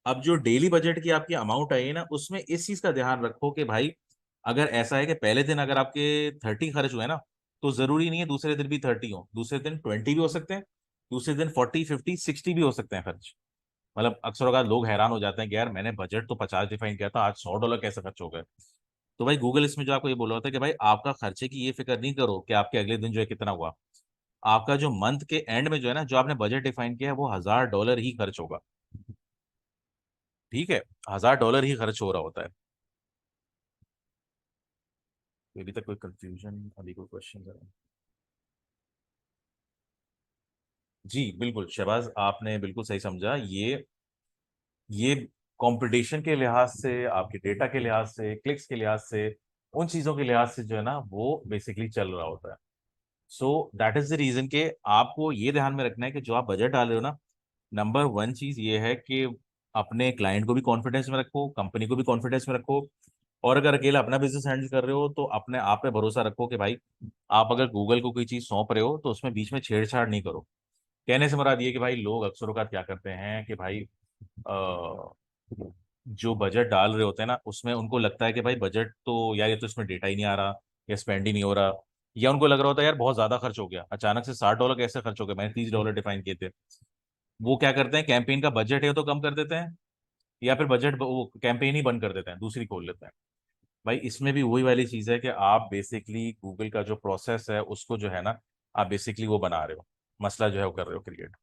अब जो डेली बजट की आपकी अमाउंट आई है ना उसमें इस चीज का ध्यान रखो कि भाई अगर ऐसा है कि पहले दिन अगर आपके 30 खर्च हुए ना तो जरूरी नहीं है दूसरे दिन भी 30 हो, दूसरे दिन 20 भी हो सकते हैं, दूसरे दिन 40, 50, 60 भी हो सकते हैं खर्च। मतलब अक्सर अगर लोग हैरान हो जाते हैं कि यार मैंने बजट तो 50 डिफाइन किया था, आज $100 कैसे खर्च हो गए। तो भाई गूगल इसमें जो आपको ये बोला होता है कि भाई आपका खर्चे की ये फिक्र नहीं करो कि आपके अगले दिन जो है कितना हुआ, आपका जो मंथ के एंड में जो है ना जो आपने बजट डिफाइन किया है वो $1000 ही खर्च होगा, ठीक है। $1000 ही खर्च हो रहा होता है। तो अभी तक कोई कंफ्यूजन, अभी कोई क्वेश्चन है? जी बिल्कुल शहबाज, आपने बिल्कुल सही समझा। ये कंपटीशन के लिहाज से, आपके डेटा के लिहाज से, क्लिक्स के लिहाज से, उन चीजों के लिहाज से जो है ना वो बेसिकली चल रहा होता है। So that is the reason के आपको ये ध्यान में रखना है कि जो आप बजट डाल रहे हो ना, नंबर वन चीज ये है कि अपने क्लाइंट को भी कॉन्फिडेंस में रखो, कंपनी को भी कॉन्फिडेंस में रखो, और अगर अकेला अपना बिजनेस हैंडल कर रहे हो तो अपने आप पे भरोसा रखो कि भाई आप अगर गूगल को कोई चीज सौंप रहे हो तो उसमें बीच में छेड़छाड़ नहीं करो। कहने से मुराद ये कि भाई लोग अक्सर का क्या करते हैं कि भाई जो बजट डाल रहे होते हैं ना उसमें उनको लगता है कि भाई बजट तो यार ये तो इसमें डेटा ही नहीं आ रहा, या स्पेंड ही नहीं हो रहा, या उनको लग रहा होता है यार बहुत ज्यादा खर्च हो गया, अचानक से $60 कैसे खर्च हो गए, मैंने $30 डिफाइन किए थे। वो क्या करते हैं, कैंपेन का बजट है तो कम कर देते हैं, या फिर बजट वो कैंपेन ही बंद कर देते हैं, दूसरी खोल लेते हैं। भाई इसमें भी वही वाली चीज है कि आप बेसिकली गूगल का जो प्रोसेस है उसको जो है ना आप बेसिकली वो बना रहे हो, मसला जो है वो कर रहे हो क्रिएट,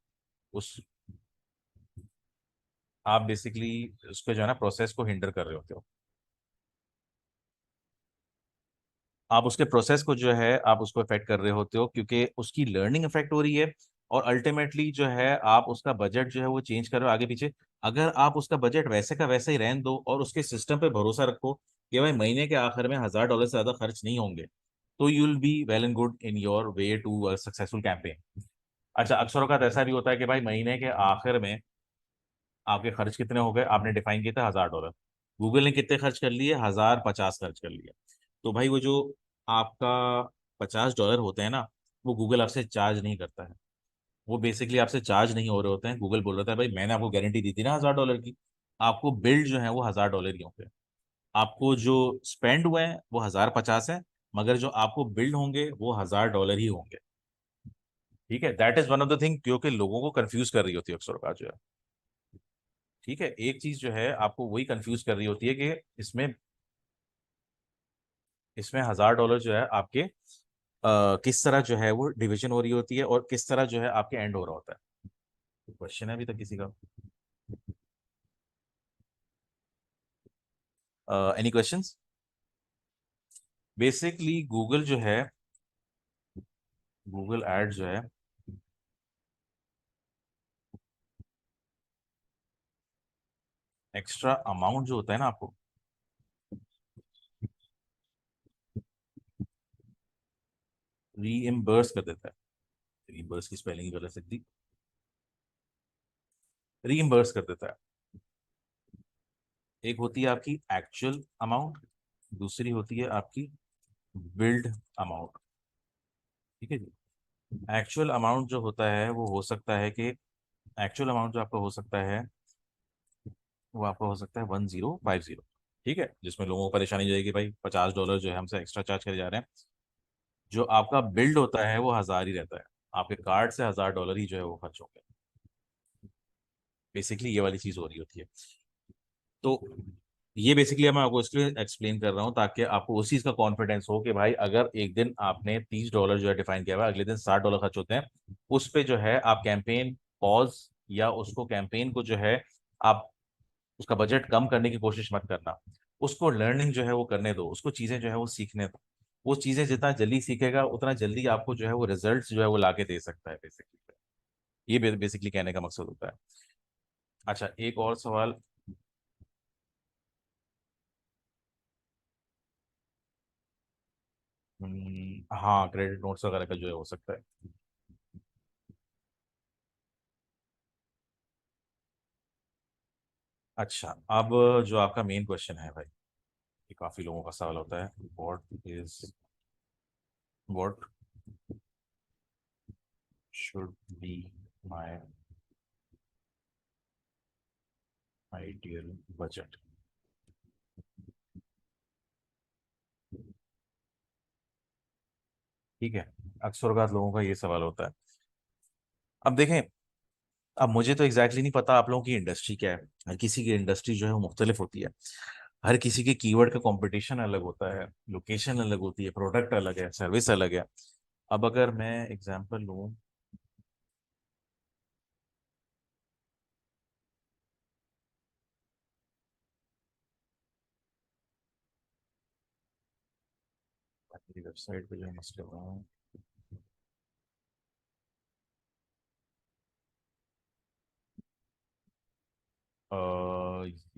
उस आप बेसिकली उसको जो है ना प्रोसेस को हिंडर कर रहे होते हो। आप उसके प्रोसेस को जो है आप उसको इफेक्ट कर रहे होते हो क्योंकि उसकी लर्निंग इफेक्ट हो रही है, और अल्टीमेटली जो है आप उसका बजट जो है वो चेंज कर रहे हो आगे पीछे। अगर आप उसका बजट वैसे का वैसे ही रहने दो और उसके सिस्टम पे भरोसा रखो कि भाई महीने के आखिर में $1000 से ज्यादा खर्च नहीं होंगे, तो you will be well and good in your way to successful campaign. अच्छा अक्सर औकात ऐसा भी होता है कि भाई महीने के आखिर में आपके खर्च कितने हो गए, आपने डिफाइन किया था $1000, गूगल ने कितने खर्च कर लिए, 1050 खर्च कर लिए। तो भाई वो जो आपका $50 होते हैं ना वो गूगल आपसे चार्ज नहीं करता है, वो बेसिकली आपसे चार्ज नहीं हो रहे होते हैं। गूगल बोल रहा था भाई मैंने आपको गारंटी दी थी ना $1000 की, आपको बिल्ड जो है वो $1000 ही होंगे, आपको जो स्पेंड हुए हैं वो 1050 है, मगर जो आपको बिल्ड होंगे वो $1000 ही होंगे, ठीक है। That is one of the thing क्योंकि लोगों को कंफ्यूज कर रही होती है अक्सर का जो है, ठीक है। एक चीज जो है आपको वही कंफ्यूज कर रही होती है कि इसमें $1000 जो है आपके किस तरह जो है वो डिवीजन हो रही होती है और किस तरह जो है आपके एंड हो रहा होता है। क्वेश्चन है अभी तक किसी का? Any questions? बेसिकली गूगल जो है, गूगल एड जो है एक्स्ट्रा अमाउंट जो होता है ना आपको, रीइम्बर्स कर देता है। रीइम्बर्स की स्पेलिंग ही गलत लिख दी, रीइम्बर्स कर देता है। एक होती है आपकी एक्चुअल अमाउंट, दूसरी होती है आपकी बिल्ड अमाउंट। ठीक है जी। एक्चुअल अमाउंट जो होता है वो हो सकता है कि, एक्चुअल अमाउंट जो आपका हो सकता है वो आपका हो सकता है 1050। ठीक है, जिसमें लोगों को परेशानी हो जाएगी भाई $50 जो है हमसे एक्स्ट्रा चार्ज करे जा रहे हैं। जो आपका बिल्ड होता है वो 1000 ही रहता है, आपके कार्ड से $1000 ही जो है वो खर्च होंगे। बेसिकली ये वाली चीज हो रही होती है। तो ये बेसिकली मैं आपको इसलिए एक्सप्लेन कर रहा हूँ ताकि आपको उस चीज का कॉन्फिडेंस हो कि भाई अगर एक दिन आपने $30 जो है डिफाइन किया हुआ है, अगले दिन $60 खर्च होते हैं, उस पे जो है आप कैंपेन पॉज, या उसको कैंपेन को जो है आप उसका बजट कम करने की कोशिश मत करना। उसको लर्निंग जो है वो करने दो, उसको चीजें जो है वो सीखने दो। वो चीजें जितना जल्दी सीखेगा उतना जल्दी आपको जो है वो रिजल्ट्स जो है वो लाके दे सकता है बेसिकली। ये बेसिकली कहने का मकसद होता है। अच्छा, एक और सवाल। हाँ, क्रेडिट नोट्स वगैरह का जो है हो सकता है। अच्छा, अब जो आपका मेन क्वेश्चन है भाई, ये काफी लोगों का सवाल होता है, what should be my ideal budget. ठीक है, अक्सर औकात लोगों का ये सवाल होता है। अब देखें, अब मुझे तो एग्जैक्टली नहीं पता आप लोगों की इंडस्ट्री क्या है। हर किसी की इंडस्ट्री जो है वो मुख्तलिफ होती है। हर किसी के कीवर्ड का कंपटीशन अलग होता है, लोकेशन अलग होती है, प्रोडक्ट अलग है, सर्विस अलग है। अब अगर मैं एग्जांपल लूँ, मेरी वेबसाइट पे जो है मसले कर रहा हूँ। अ,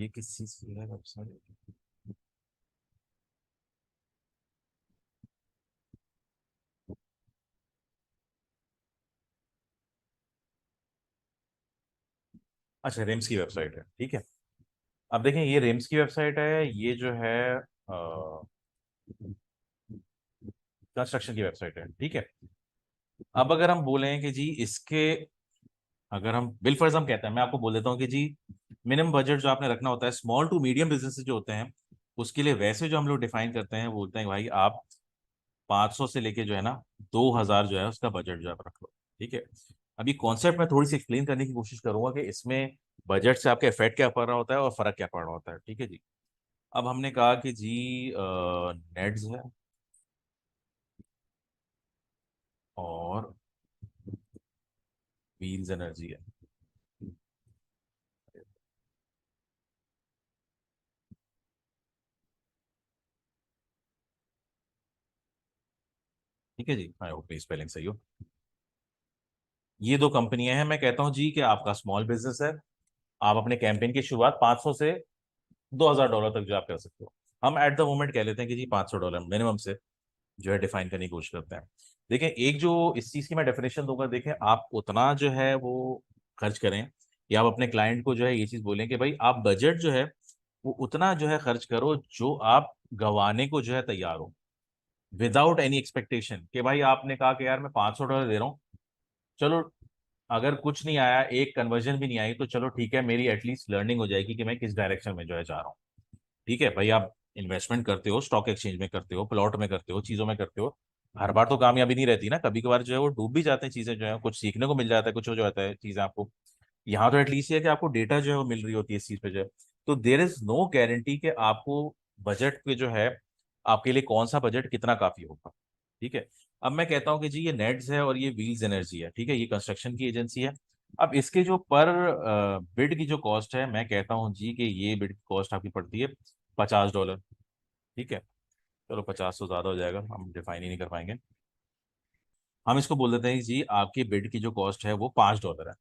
ये किस चीज़ की है वेबसाइट? अच्छा, रेम्स की वेबसाइट है, ठीक है। अब देखें, ये रेम्स की वेबसाइट है, ये जो है कंस्ट्रक्शन की वेबसाइट है, ठीक है। अब अगर हम बोलें कि जी इसके, अगर हम बिलफर्ज हम कहते हैं, मैं आपको बोल देता हूँ कि जी मिनिमम बजट जो आपने रखना होता है स्मॉल टू मीडियम बिजनेस जो होते हैं, उसके लिए वैसे जो हम लोग डिफाइन करते हैं, वो बोलते हैं भाई आप 500 से लेके जो है ना 2000 जो है उसका बजट जो है आप रख लो। ठीक है। अभी कॉन्सेप्ट में थोड़ी सी एक्सप्लेन करने की कोशिश करूंगा कि इसमें बजट से आपका इफेक्ट क्या पड़ रहा होता है और फर्क क्या पड़ रहा होता है। ठीक है जी। अब हमने कहा कि जी नेट्स है और व्हील्स एनर्जी है। ठीक है जी, आई होप मेरी स्पेलिंग सही हो। ये दो कंपनियां हैं, मैं कहता हूँ जी कि आपका स्मॉल बिजनेस है, आप अपने कैंपेन की शुरुआत 500 से $2000 तक जो आप कर सकते हो। हम एट द मोमेंट कह लेते हैं कि जी $500 मिनिमम से जो है डिफाइन करने की कोशिश करते हैं। देखें, एक जो इस चीज की मैं डेफिनेशन दूंगा, देखें आप उतना जो है वो खर्च करें, या आप अपने क्लाइंट को जो है ये चीज बोलें कि भाई आप बजट जो है वो उतना जो है खर्च करो जो आप गंवाने को जो है तैयार हो, विदाउट एनी एक्सपेक्टेशन कि भाई आपने कहा कि यार मैं $500 दे रहा हूँ, चलो अगर कुछ नहीं आया, एक कन्वर्जन भी नहीं आई, तो चलो ठीक है, मेरी एटलीस्ट लर्निंग हो जाएगी कि मैं किस डायरेक्शन में जो है जा रहा हूँ। ठीक है भाई, आप इन्वेस्टमेंट करते हो, स्टॉक एक्सचेंज में करते हो, प्लॉट में करते हो, चीजों में करते हो, हर बार तो कामयाबी नहीं रहती ना, कभी कभार जो है वो डूब भी जाते हैं चीजें, जो है कुछ सीखने को मिल जाता है, कुछ हो जाता है चीजें आपको। यहाँ तो एटलीस्ट ये है कि आपको डेटा जो है वो मिल रही होती है इस चीज पे जो है। तो देर इज नो गारंटी कि आपको बजट पे जो है आपके लिए कौन सा बजट कितना काफी होगा। ठीक है। अब मैं कहता हूँ कि जी ये नेट्स है और ये व्हील्स एनर्जी है, ठीक है, ये कंस्ट्रक्शन की एजेंसी है। अब इसके जो पर बिड की जो कॉस्ट है, मैं कहता हूँ जी कि ये बिड की कॉस्ट आपकी पड़ती है $50। ठीक है, चलो 50 तो ज्यादा हो जाएगा, हम डिफाइन ही नहीं कर पाएंगे। हम इसको बोल देते हैं कि जी आपकी बिड की जो कॉस्ट है वो $5 है।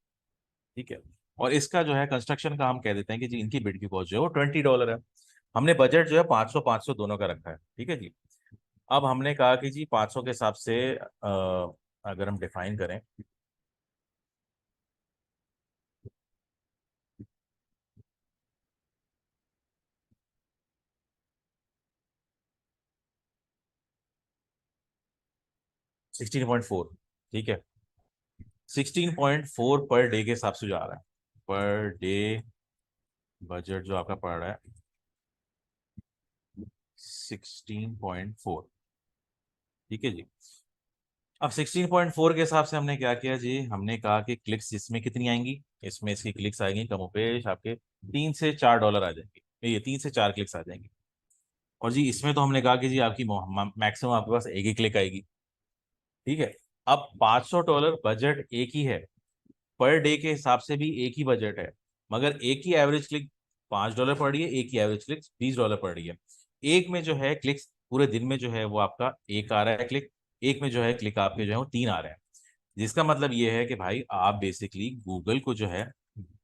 ठीक है। और इसका जो है कंस्ट्रक्शन का हम कह देते हैं कि जी इनकी बिड की कॉस्ट जो है वो $20 है। हमने बजट जो है 500 दोनों का रखा है, ठीक है जी। अब हमने कहा कि जी 500 के हिसाब से अगर हम डिफाइन करें 16.4, ठीक है, 16.4 पर डे के हिसाब से जो आ रहा है, पर डे बजट जो आपका पड़ रहा है 16.4, ठीक है जी। अब 16.4 के हिसाब से हमने क्या किया जी, हमने कहा कि क्लिक्स इसमें कितनी आएंगी, इसमें इसकी क्लिक्स आएंगी कमोपेश आपके $3 से $4 आ जाएंगे, ये 3 से 4 क्लिक्स आ जाएंगी। और जी इसमें तो हमने कहा कि जी आपकी मैक्सिमम आपके पास एक ही क्लिक आएगी, ठीक है। अब $500 बजट एक ही है, पर डे के हिसाब से भी एक ही बजट है, मगर एक ही एवरेज क्लिक $5 पड़ रही है, एक ही एवरेज क्लिक $20 पड़ रही है। एक में जो है क्लिक्स पूरे दिन में जो है वो आपका एक आ रहा है क्लिक, एक में जो है क्लिक आपके जो है वो 3 आ रहे हैं। जिसका मतलब ये है कि भाई आप बेसिकली गूगल को जो है,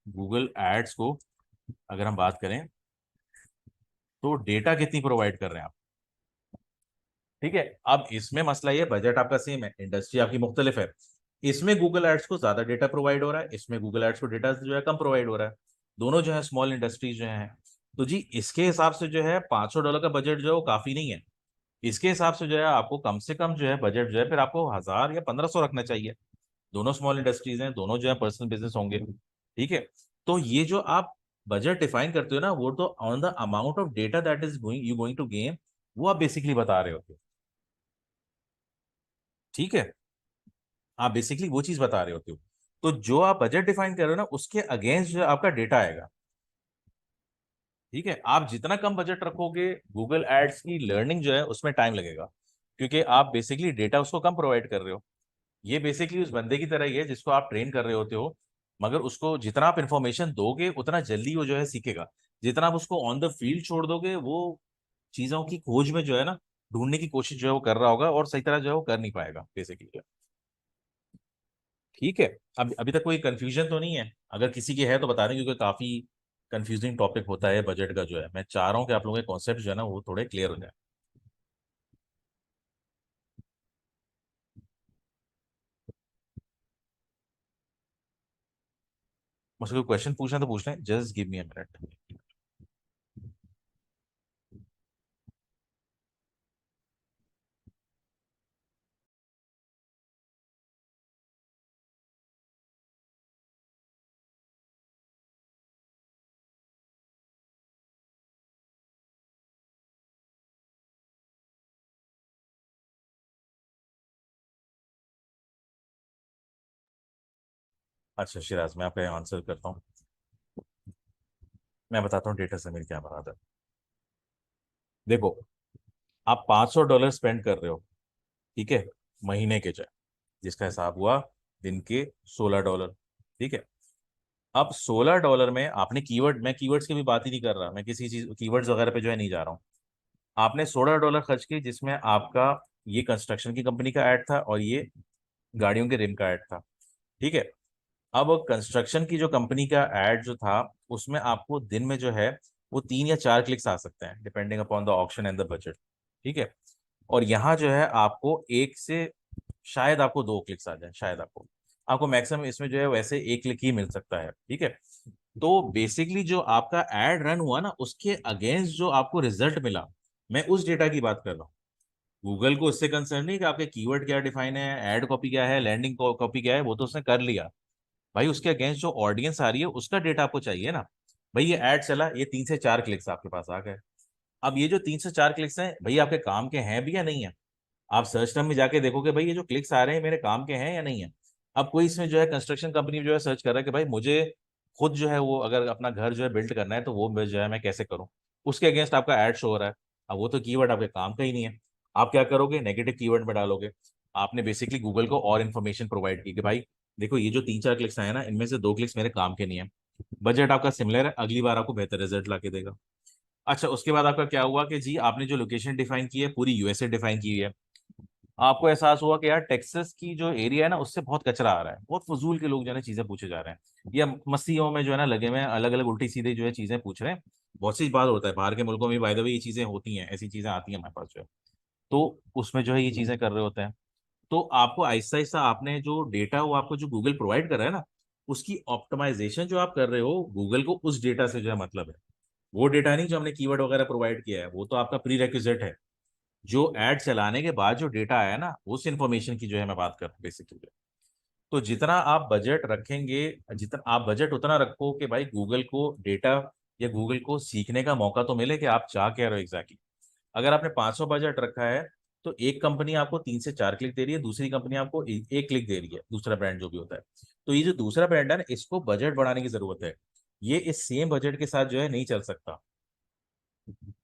गूगल एड्स को अगर हम बात करें तो डेटा कितनी प्रोवाइड कर रहे हैं आप, ठीक है। अब इसमें मसला ये, बजट आपका सेम है, इंडस्ट्री आपकी मुख्तलिफ है। इसमें गूगल एड्स को ज्यादा डेटा प्रोवाइड हो रहा है, इसमें गूगल एड्स को डेटा जो है कम प्रोवाइड हो रहा है। दोनों जो है स्मॉल इंडस्ट्रीज जो है। तो जी इसके हिसाब से जो है $500 का बजट जो है वो काफी नहीं है। इसके हिसाब से जो है आपको कम से कम जो है बजट जो है फिर आपको 1000 या 1500 रखना चाहिए। दोनों स्मॉल इंडस्ट्रीज हैं, दोनों जो है पर्सनल बिजनेस होंगे, ठीक है। तो ये जो आप बजट डिफाइन करते हो ना, वो तो on the amount of data that is going to gain, वो आप बेसिकली बता रहे होते हो, ठीक है। आप बेसिकली वो चीज बता रहे होते हो। तो जो आप बजट डिफाइन कर रहे हो ना, उसके अगेंस्ट जो है आपका डेटा आएगा, ठीक है। आप जितना कम बजट रखोगे, गूगल एड्स की लर्निंग जो है उसमें टाइम लगेगा, क्योंकि आप बेसिकली डेटा उसको कम प्रोवाइड कर रहे हो। ये बेसिकली उस बंदे की तरह ही है जिसको आप ट्रेन कर रहे होते हो, मगर उसको जितना आप इंफॉर्मेशन दोगे उतना जल्दी वो जो है सीखेगा। जितना आप उसको ऑन द फील्ड छोड़ दोगे, वो चीजों की खोज में जो है ना, ढूंढने की कोशिश जो है वो कर रहा होगा और सही तरह जो है वो कर नहीं पाएगा बेसिकली, ठीक है। अब अभी तक कोई कंफ्यूजन तो नहीं है? अगर किसी की है तो बता दें, क्योंकि काफी कंफ्यूजिंग टॉपिक होता है बजट का जो है। मैं चाह रहा हूँ कि आप लोगों के कॉन्सेप्ट जो है ना वो थोड़े क्लियर हो जाए। मुझसे कोई क्वेश्चन पूछना तो पूछ लें, just give me a minute. अच्छा शिराज, मैं आपका आंसर करता हूँ। मैं बताता हूँ डेटा से मेरी क्या बात है। देखो, आप $500 स्पेंड कर रहे हो, ठीक है, महीने के चाहे, जिसका हिसाब हुआ दिन के $16, ठीक है। अब $16 में आपने कीवर्ड, मैं कीवर्ड्स की भी बात ही नहीं कर रहा, मैं किसी चीज कीवर्ड्स वगैरह पे जो है नहीं जा रहा हूँ। आपने $16 खर्च किए, जिसमें आपका ये कंस्ट्रक्शन की कंपनी का ऐड था और ये गाड़ियों के रिम का ऐड था, ठीक है। अब कंस्ट्रक्शन की जो कंपनी का ऐड जो था, उसमें आपको दिन में जो है वो 3 या 4 क्लिक्स आ सकते हैं, depending upon the option and the budget, ठीक है। और यहाँ जो है आपको एक से शायद आपको 2 क्लिक्स आ जाए, शायद आपको आपको मैक्सिमम इसमें जो है वैसे एक क्लिक ही मिल सकता है, ठीक है। तो बेसिकली जो आपका एड रन हुआ ना, उसके अगेंस्ट जो आपको रिजल्ट मिला, मैं उस डेटा की बात कर रहा हूँ। गूगल को उससे कंसर्न नहीं कि आपके कीवर्ड क्या डिफाइन है, एड कॉपी क्या है, लैंडिंग कॉपी क्या है, वो तो उसने कर लिया। भाई उसके अगेंस्ट जो ऑडियंस आ रही है उसका डेटा आपको चाहिए ना। भाई ये ऐड चला, ये 3 से 4 क्लिक्स आपके पास आ गए। अब ये जो 3 से 4 क्लिक्स हैं भाई, आपके काम के हैं भी या नहीं है? आप सर्च टर्म में जाके देखोगे भाई ये जो क्लिक्स आ रहे हैं मेरे काम के हैं या नहीं है। अब कोई इसमें जो है कंस्ट्रक्शन कंपनी जो है सर्च कर रहा है कि भाई मुझे खुद जो है वो अगर अपना घर जो है बिल्ड करना है, तो वो जो है मैं कैसे करूं, उसके अगेंस्ट आपका ऐड शो हो रहा है। अब वो तो कीवर्ड आपके काम का ही नहीं है। आप क्या करोगे, नेगेटिव कीवर्ड में डालोगे। आपने बेसिकली गूगल को और इन्फॉर्मेशन प्रोवाइड की कि भाई देखो ये जो 3 4 क्लिक्स आए ना, इनमें से 2 क्लिक्स मेरे काम के नहीं है। बजट आपका सिमिलर है, अगली बार आपको बेहतर रिजल्ट ला के देगा। अच्छा, उसके बाद आपका क्या हुआ कि जी आपने जो लोकेशन डिफाइन की है पूरी यूएसए डिफाइन की हुई है, आपको एहसास हुआ कि यार टेक्सास की जो एरिया है ना उससे बहुत कचरा आ रहा है, बहुत फजूल के लोग जो है ना चीजें पूछे जा रहे हैं, या मस्तियों में जो है ना लगे हुए हैं, अलग अलग उल्टी सीधे जो है चीजें पूछ रहे हैं। बहुत सी बात होता है बाहर के मुल्कों में, बाय द वे ये चीजें होती हैं, ऐसी चीजें आती हैं हमारे पास जो है, तो उसमें जो है ये चीजें कर रहे होते हैं। तो आपको आहिस्ता आहिस्ता आपने जो डेटा वो आपको जो गूगल प्रोवाइड कर रहा है ना, उसकी ऑप्टिमाइजेशन जो आप कर रहे हो, गूगल को उस डेटा से जो है मतलब है, वो डेटा नहीं जो हमने कीवर्ड वगैरह प्रोवाइड किया है, वो तो आपका प्री रेक्विजिट है। जो एड चलाने के बाद जो डेटा आया ना, उस इंफॉर्मेशन की जो है मैं बात कर रहा हूँ बेसिकली। तो जितना आप बजट रखेंगे, जितना आप बजट उतना रखो कि भाई गूगल को डेटा या गूगल को सीखने का मौका तो मिले कि आप चाह क्या रहे हो एग्जैक्टली। अगर आपने 500 बजट रखा है, तो एक कंपनी आपको 3 से 4 क्लिक दे रही है, दूसरी कंपनी आपको एक क्लिक दे रही है, दूसरा ब्रांड जो भी होता है। तो ये जो दूसरा ब्रांड है ना, इसको बजट बढ़ाने की जरूरत है। ये इस सेम बजट के साथ जो है नहीं चल सकता।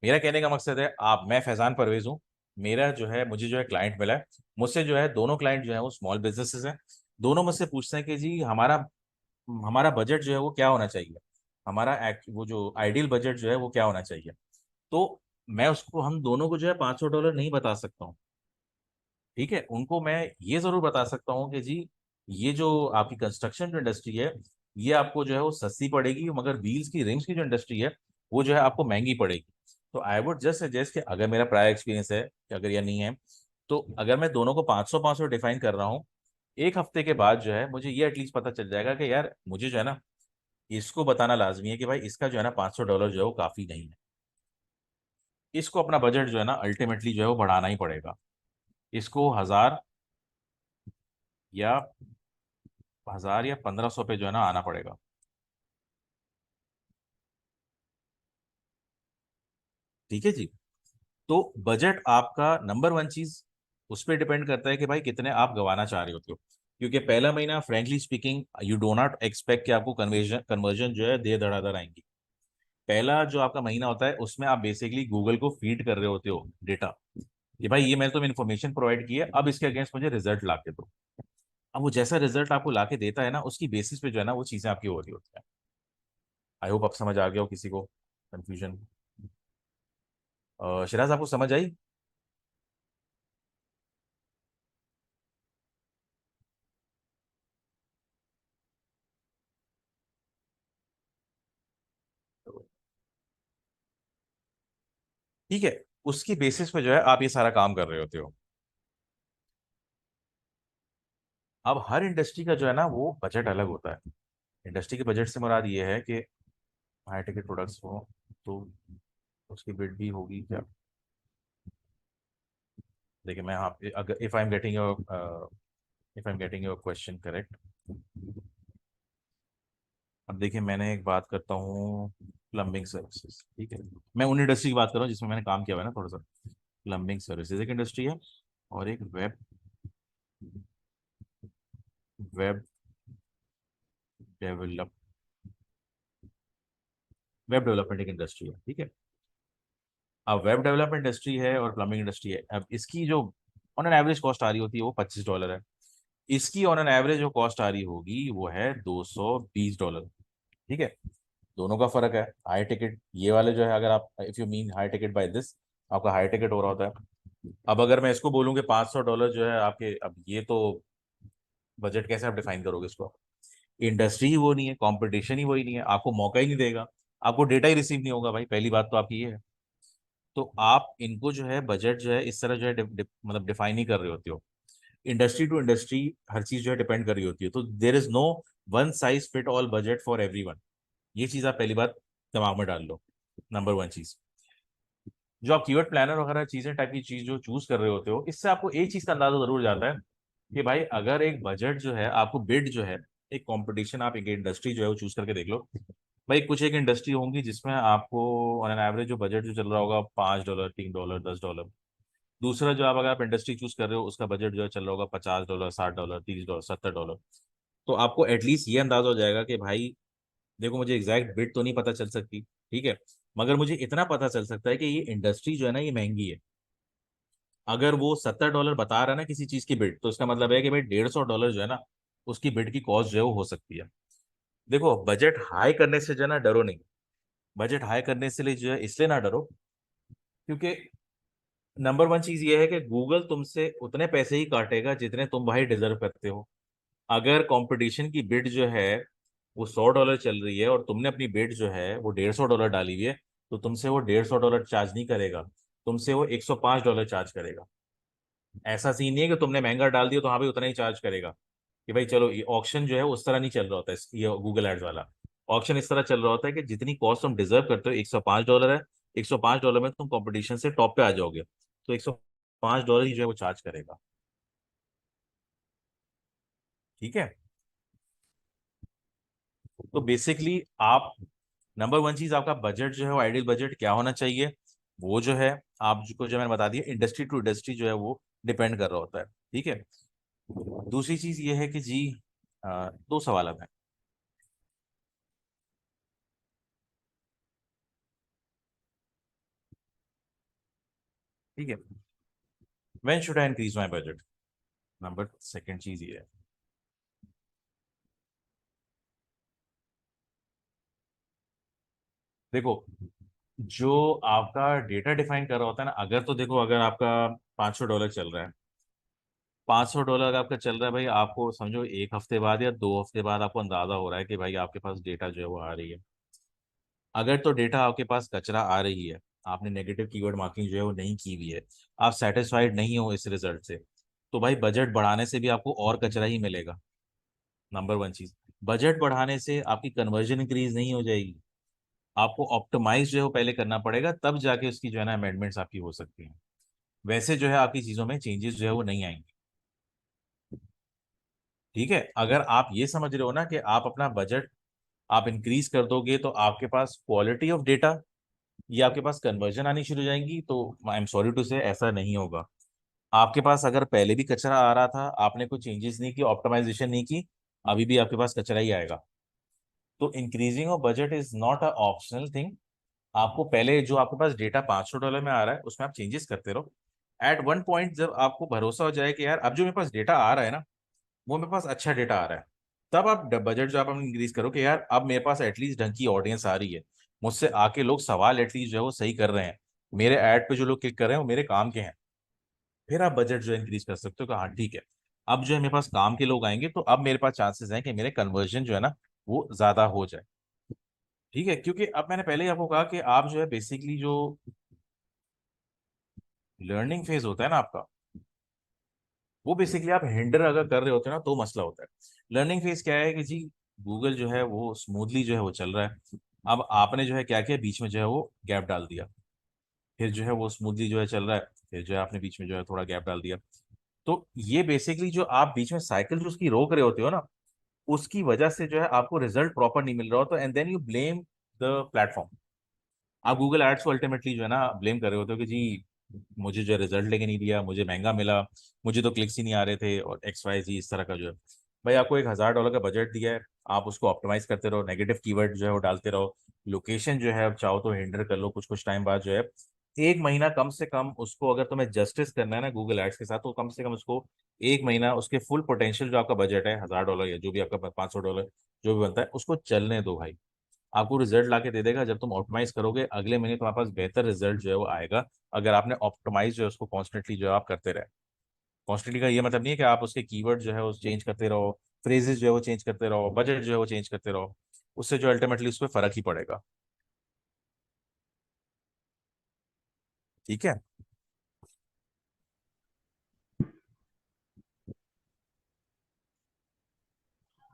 मेरा कहने का मकसद है, आप, मैं फैजान परवेज हूँ, मेरा जो है, मुझे जो है क्लाइंट मिला है, मुझसे जो है दोनों क्लाइंट जो है वो स्मॉल बिजनेसेस हैं। दोनों मुझसे पूछते हैं कि जी हमारा हमारा बजट जो है वो क्या होना चाहिए, हमारा वो जो आइडियल बजट जो है वो क्या होना चाहिए। तो मैं उसको, हम दोनों को जो है $500 नहीं बता सकता हूँ। ठीक है, उनको मैं ये जरूर बता सकता हूँ कि जी ये जो आपकी कंस्ट्रक्शन जो इंडस्ट्री है, ये आपको जो है वो सस्ती पड़ेगी, मगर व्हील्स की रिम्स की जो इंडस्ट्री है वो जो है आपको महंगी पड़ेगी। तो आई वुड जस्ट सजेस्ट कि अगर मेरा प्रायर एक्सपीरियंस है कि अगर यह नहीं है, तो अगर मैं दोनों को 500 500 डिफाइन कर रहा हूँ, एक हफ्ते के बाद जो है मुझे ये एटलीस्ट पता चल जाएगा कि यार मुझे जो है ना इसको बताना लाजमी है कि भाई इसका जो है ना $500 जो है वो काफी नहीं है। इसको अपना बजट जो है ना अल्टीमेटली जो है वो बढ़ाना ही पड़ेगा। इसको 1000 या 1000 या 1500 पे जो है ना आना पड़ेगा। ठीक है जी। तो बजट आपका नंबर वन चीज, उस पर डिपेंड करता है कि भाई कितने आप गंवाना चाह रहे होते हो। क्योंकि पहला महीना frankly speaking you do not expect कि आपको कन्वर्जन कन्वर्जन जो है दे धड़ाधड़ आएंगी। पहला जो आपका महीना होता है उसमें आप बेसिकली गूगल को फीड कर रहे होते हो डेटा, कि भाई ये मैंने तुम्हें इन्फॉर्मेशन प्रोवाइड की है, अब इसके अगेंस्ट मुझे रिजल्ट ला के दो। अब वो जैसा रिजल्ट आपको ला के देता है ना, उसकी बेसिस पे जो है ना वो चीजें आपकी हो रही होती है। आई होप आप समझ आ गया हो किसी को कंफ्यूजन। शिराज आपको समझ आई? ठीक है, उसकी बेसिस पे जो है आप ये सारा काम कर रहे होते हो। अब हर इंडस्ट्री का जो है ना वो बजट अलग होता है। इंडस्ट्री के बजट से मुराद ये है कि हाई टिकट प्रोडक्ट्स हो तो उसकी बिड भी होगी क्या। देखिए मैं आप, अगर if I am getting your question correct, अब देखिए मैंने एक बात करता हूँ, प्लम्बिंग सर्विसेज, ठीक है। मैं उन इंडस्ट्री की बात कर रहा हूँ जिसमें मैंने काम किया हुआ है ना थोड़ा सा। प्लम्बिंग सर्विसेज एक इंडस्ट्री है, और एक वेब डेवलप वेब डेवलपमेंट एक इंडस्ट्री है, ठीक है। अब वेब डेवलपमेंट इंडस्ट्री है और प्लम्बिंग इंडस्ट्री है, अब इसकी जो ऑन एन एवरेज कॉस्ट आ रही होती है वो $25 है। इसकी ऑन एन एवरेज जो कॉस्ट आ रही होगी वो है $220। ठीक है, दोनों का फर्क है। हाई टिकट ये वाले जो है, अगर आप, if you mean high ticket buy this, आपका हाई टिकट हो रहा होता है। अब अगर मैं इसको बोलूँ कि $500 जो है आपके, अब ये तो बजट कैसे आप डिफाइन करोगे इसको। इंडस्ट्री ही वो नहीं है, कंपटीशन ही वही नहीं है, आपको मौका ही नहीं देगा, आपको डेटा ही रिसीव नहीं होगा भाई, पहली बात तो आपकी ये है। तो आप इनको जो है बजट जो है इस तरह जो है मतलब डिफाइन ही कर रहे होते हो। इंडस्ट्री टू इंडस्ट्री हर चीज जो है डिपेंड कर रही होती है, तो there is no one size fit all budget for everyone. ये चीज आप पहली बात दिमाग में डाल लो, नंबर वन चीज। जो आप कीवर्ड प्लानर वगैरह चीजें टाइप की चीज जो चूज कर रहे होते हो, इससे आपको एक चीज का अंदाजा जरूर जाता है कि भाई अगर एक बजट जो है आपको बिड जो है, एक कंपटीशन, आप एक इंडस्ट्री जो है वो चूज करके देख लो। भाई कुछ एक इंडस्ट्री होंगी जिसमें आपको ऑन एन एवरेज जो बजट जो चल रहा होगा $5, $3, $10। दूसरा जो आप इंडस्ट्री चूज कर रहे हो उसका बजट जो है चल रहा होगा $50, $60, $30, $70। तो आपको एटलीस्ट ये अंदाजा हो जाएगा कि भाई देखो मुझे एग्जैक्ट बिट तो नहीं पता चल सकती, ठीक है, मगर मुझे इतना पता चल सकता है कि ये इंडस्ट्री जो है ना ये महंगी है। अगर वो $70 बता रहा है ना किसी चीज की बिड, तो इसका मतलब है कि भाई $150 जो है ना उसकी बिड की कॉस्ट जो है वो हो सकती है। देखो बजट हाई करने से जो है ना डरो नहीं। बजट हाई करने से लिए जो है इसलिए ना डरो, क्योंकि नंबर वन चीज ये है कि गूगल तुमसे उतने पैसे ही काटेगा जितने तुम भाई डिजर्व करते हो। अगर कंपटीशन की बिड जो है वो $100 चल रही है और तुमने अपनी बिड जो है वो $150 डाली हुई है, तो तुमसे वो $150 चार्ज नहीं करेगा, तुमसे वो $105 चार्ज करेगा। ऐसा सीन नहीं है कि तुमने महंगा डाल दिया तो हाँ भाई उतना ही चार्ज करेगा। कि भाई चलो, ये ऑक्शन जो है उस तरह नहीं चल रहा होता है, ये गूगल एड्स वाला ऑक्शन इस तरह चल रहा होता है कि जितनी कॉस्ट तुम डिजर्व करते हो, $105 है, $105 में तुम कंपटीशन से टॉप पे आ जाओगे, तो $105 ही जो है वो चार्ज करेगा। ठीक है। तो बेसिकली आप, नंबर वन चीज आपका बजट जो है वो आइडियल बजट क्या होना चाहिए, वो जो है आपको जो मैंने बता दिया, इंडस्ट्री टू इंडस्ट्री जो है वो डिपेंड कर रहा होता है। ठीक है। दूसरी चीज ये है कि जी, दो सवाल हैं। ठीक है। When should I increase my budget, number second चीज ये है। देखो, जो आपका डेटा डिफाइन कर रहा होता है ना, अगर तो देखो, अगर आपका $500 चल रहा है, $500 आपका चल रहा है भाई, आपको समझो एक हफ्ते बाद या 2 हफ्ते बाद आपको अंदाजा हो रहा है कि भाई आपके पास डेटा जो है वो आ रही है। अगर तो डेटा आपके पास कचरा आ रही है, आपने नेगेटिव कीवर्ड मार्किंग जो है वो नहीं की हुई है, आप सेटिस्फाइड नहीं हो इस रिजल्ट से, तो भाई बजट बढ़ाने से भी आपको और कचरा ही मिलेगा। नंबर वन चीज, बजट बढ़ाने से आपकी कन्वर्जन इंक्रीज नहीं हो जाएगी, आपको ऑप्टिमाइज जो है वो पहले करना पड़ेगा, तब जाके उसकी जो है ना अमेंडमेंट्स आपकी हो सकती हैं। वैसे जो है आपकी चीजों में चेंजेस जो है वो नहीं आएंगे। ठीक है। अगर आप ये समझ रहे हो ना कि आप अपना बजट आप इंक्रीज कर दोगे तो आपके पास क्वालिटी ऑफ डेटा या आपके पास कन्वर्जन आनी शुरू हो जाएंगी, तो आई एम सॉरी टू से ऐसा नहीं होगा। आपके पास अगर पहले भी कचरा आ रहा था, आपने कोई चेंजेस नहीं की, ऑप्टिमाइजेशन नहीं की, अभी भी आपके पास कचरा ही आएगा। तो increasing of budget is not a optional thing. आपको पहले जो आपके पास डेटा $500 में आ रहा है उसमें आप चेंजेस करते रहो। एट वन पॉइंट जब आपको भरोसा हो जाए कि यार अब जो मेरे पास डेटा आ रहा है ना, वो मेरे पास अच्छा डेटा आ रहा है, तब आप बजट जो आप इंक्रीज करो कि यार अब मेरे पास एटलीस्ट ढंग की ऑडियंस आ रही है, मुझसे आके लोग सवाल एटलीस्ट जो है वो सही कर रहे हैं, मेरे ऐड पे जो लोग क्लिक कर रहे हैं वो मेरे काम के हैं। फिर आप बजट जो है इंक्रीज कर सकते हो कि हाँ ठीक है, अब जो है मेरे पास काम के लोग आएंगे, तो अब मेरे पास चांसेस हैं कि मेरे कन्वर्जन जो है ना वो ज्यादा हो जाए। ठीक है। क्योंकि अब मैंने पहले ही आपको कहा कि आप जो है बेसिकली जो लर्निंग फेज होता है ना आपका, वो बेसिकली आप हिंडर अगर कर रहे होते हैं ना तो मसला होता है। लर्निंग फेज क्या है कि जी, गूगल जो है वो स्मूथली जो है वो चल रहा है, अब आपने जो है क्या किया, बीच में जो है वो गैप डाल दिया, फिर जो है वो स्मूथली जो है चल रहा है, फिर जो है आपने बीच में जो है थोड़ा गैप डाल दिया। तो ये बेसिकली जो आप बीच में साइकिल जो उसकी रोक रहे होते हो ना, उसकी वजह से जो है आपको रिजल्ट प्रॉपर नहीं मिल रहा हो, तो and then you blame the platform. आप गूगल एड्स को अल्टीमेटली जो है ना ब्लेम कर रहे होते हो कि जी मुझे जो रिजल्ट लेके नहीं दिया, मुझे महंगा मिला, मुझे तो क्लिक्स ही नहीं आ रहे थे, और एक्स वाई जी इस तरह का जो है। भाई आपको $1,000 का बजट दिया है, आप उसको ऑप्टिमाइज करते रहो, नेगेटिव कीवर्ड जो है वो डालते रहो, लोकेशन जो है अब चाहो तो हिंडर कर लो, कुछ कुछ टाइम बाद जो है, एक महीना कम से कम उसको, अगर तुम्हें जस्टिस करना है ना गूगल एड्स के साथ, तो कम से कम उसको एक महीना उसके फुल पोटेंशियल जो आपका बजट है $1,000 या जो भी आपका $500 जो भी बनता है उसको चलने दो भाई। आपको रिजल्ट ला के दे देगा, जब तुम ऑप्टिमाइज करोगे अगले महीने तुम्हारे पास बेहतर रिजल्ट जो है वो आएगा, अगर आपने ऑप्टिमाइज जो है उसको कॉन्स्टेंटली जो है आप करते रहे। कॉन्स्टेंटली का ये मतलब नहीं है कि आप उसके कीवर्ड जो है वो चेंज करते रहो, फ्रेजेस जो है वो चेंज करते रहो, बजट जो है वो चेंज करते रहो, उससे जो अल्टीमेटली उस पर फर्क ही पड़ेगा। ठीक है।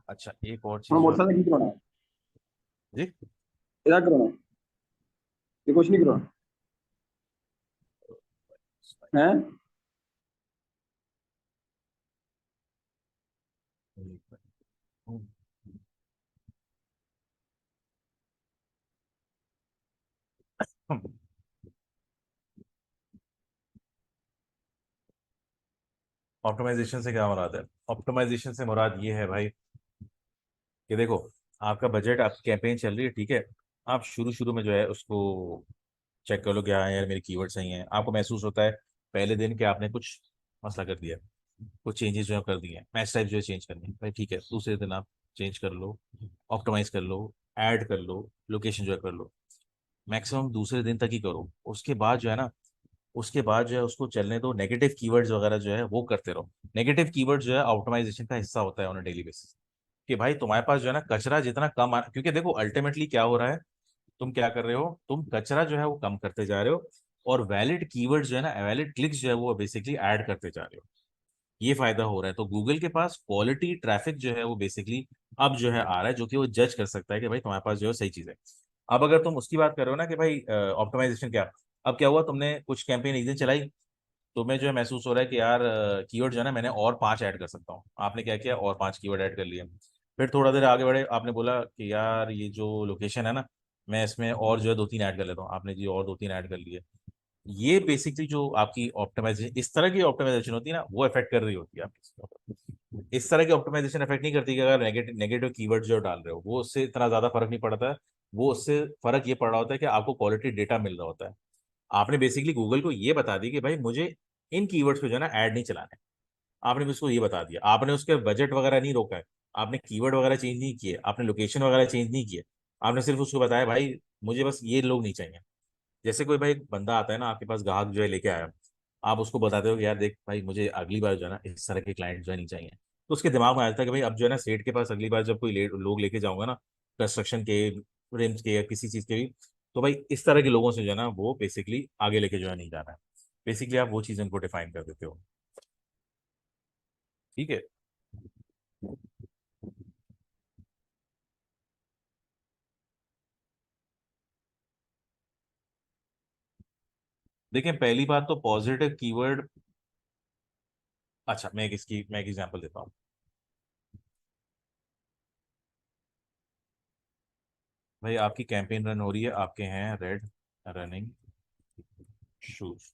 अच्छा, एक और हाँ चीज जो मोटरसाइकिल की करवाना है। जी, क्या करवाना है? ये कुछ नहीं करवाना है। ऑप्टिमाइजेशन से क्या मुराद है? ऑप्टिमाइजेशन से मुराद ये है भाई कि देखो, आपका बजट, आपकी कैंपेन चल रही है, ठीक है, आप शुरू शुरू में जो है उसको चेक कर लो कि हाँ यार मेरे कीवर्ड सही हैं, आपको महसूस होता है पहले दिन कि आपने कुछ मसला कर दिया, कुछ चेंजेस जो है कर दिए, मैच टाइप जो है चेंज करनी है भाई, ठीक है, दूसरे दिन आप चेंज कर लो, ऑप्टिमाइज कर लो, ऐड कर लो, लोकेशन जो है कर लो, मैक्सिमम दूसरे दिन तक ही करो, उसके बाद जो है ना उसके बाद जो है उसको चलने दो, नेगेटिव कीवर्ड्स वगैरह जो है वो करते रहो। नेगेटिव कीवर्ड जो है ऑप्टिमाइजेशन का हिस्सा होता है ऑन डेली बेसिस, कि भाई तुम्हारे पास जो है ना कचरा जितना कम आ, क्योंकि देखो अल्टीमेटली क्या हो रहा है, तुम क्या कर रहे हो, तुम कचरा जो है वो कम करते जा रहे हो, और वैलिड कीवर्ड जो है ना, वैलिड क्लिक्स जो है वो बेसिकली ऐड करते जा रहे हो। ये फायदा हो रहा है। तो गूगल के पास क्वालिटी ट्रैफिक जो है वो बेसिकली अब जो है आ रहा है, जो कि वो जज कर सकता है कि भाई तुम्हारे पास जो है सही चीज है। अब अगर तुम उसकी बात कर रहे हो ना कि भाई ऑप्टिमाइजेशन क्या, अब क्या हुआ, तुमने कुछ कैंपेन एक दिन चलाई, तुम्हें जो है महसूस हो रहा है कि यार कीवर्ड जो है ना मैंने और 5 ऐड कर सकता हूँ, आपने क्या किया, और 5 कीवर्ड ऐड कर लिए। फिर थोड़ा देर आगे बढ़े, आपने बोला कि यार ये जो लोकेशन है ना, मैं इसमें और जो है 2-3 ऐड कर लेता हूँ, आपने जी और 2-3 ऐड कर लिए। ये बेसिकली जो आपकी ऑप्टिमाइजेशन, इस तरह की ऑप्टिमाइजेशन होती है ना, वो इफेक्ट कर रही होती है आपकी। इस तरह की ऑप्टिमाइजेशन इफेक्ट नहीं करती कि अगर नेगेटिव नेगेटिव कीवर्ड जो डाल रहे हो वो उससे इतना ज्यादा फर्क नहीं पड़ता है। वो उससे फर्क ये पड़ रहा होता है कि आपको क्वालिटी डेटा मिल रहा होता है। आपने बेसिकली गूगल को ये बता दी कि भाई मुझे इन कीवर्ड्स पे जो है ना ऐड नहीं चलाने, आपने भी उसको ये बता दिया, आपने उसके बजट वगैरह नहीं रोका है, आपने कीवर्ड वगैरह चेंज नहीं किए, आपने लोकेशन वगैरह चेंज नहीं किए, आपने सिर्फ उसको बताया भाई मुझे बस ये लोग नहीं चाहिए। जैसे कोई भाई एक बंदा आता है ना आपके पास, ग्राहक जो है लेके आया, आप उसको बताते हो कि यार देख भाई मुझे अगली बार जो है ना इस तरह के क्लाइंट जो है नहीं चाहिए, तो उसके दिमाग में आ जाता है कि भाई अब जो है ना सेठ के पास अगली बार जब कोई लोग लेके जाऊंगा ना, कंस्ट्रक्शन के, रिम्स के या किसी चीज के भी, तो भाई इस तरह के लोगों से जो है ना वो बेसिकली आगे लेके जो है नहीं जाना है। बेसिकली आप वो चीज उनको डिफाइन कर देते हो। ठीक है। देखिए पहली बात तो पॉजिटिव कीवर्ड, अच्छा मैं एक एग्जांपल देता हूँ। भाई आपकी कैंपेन रन हो रही है, आपके हैं रेड रनिंग शूज,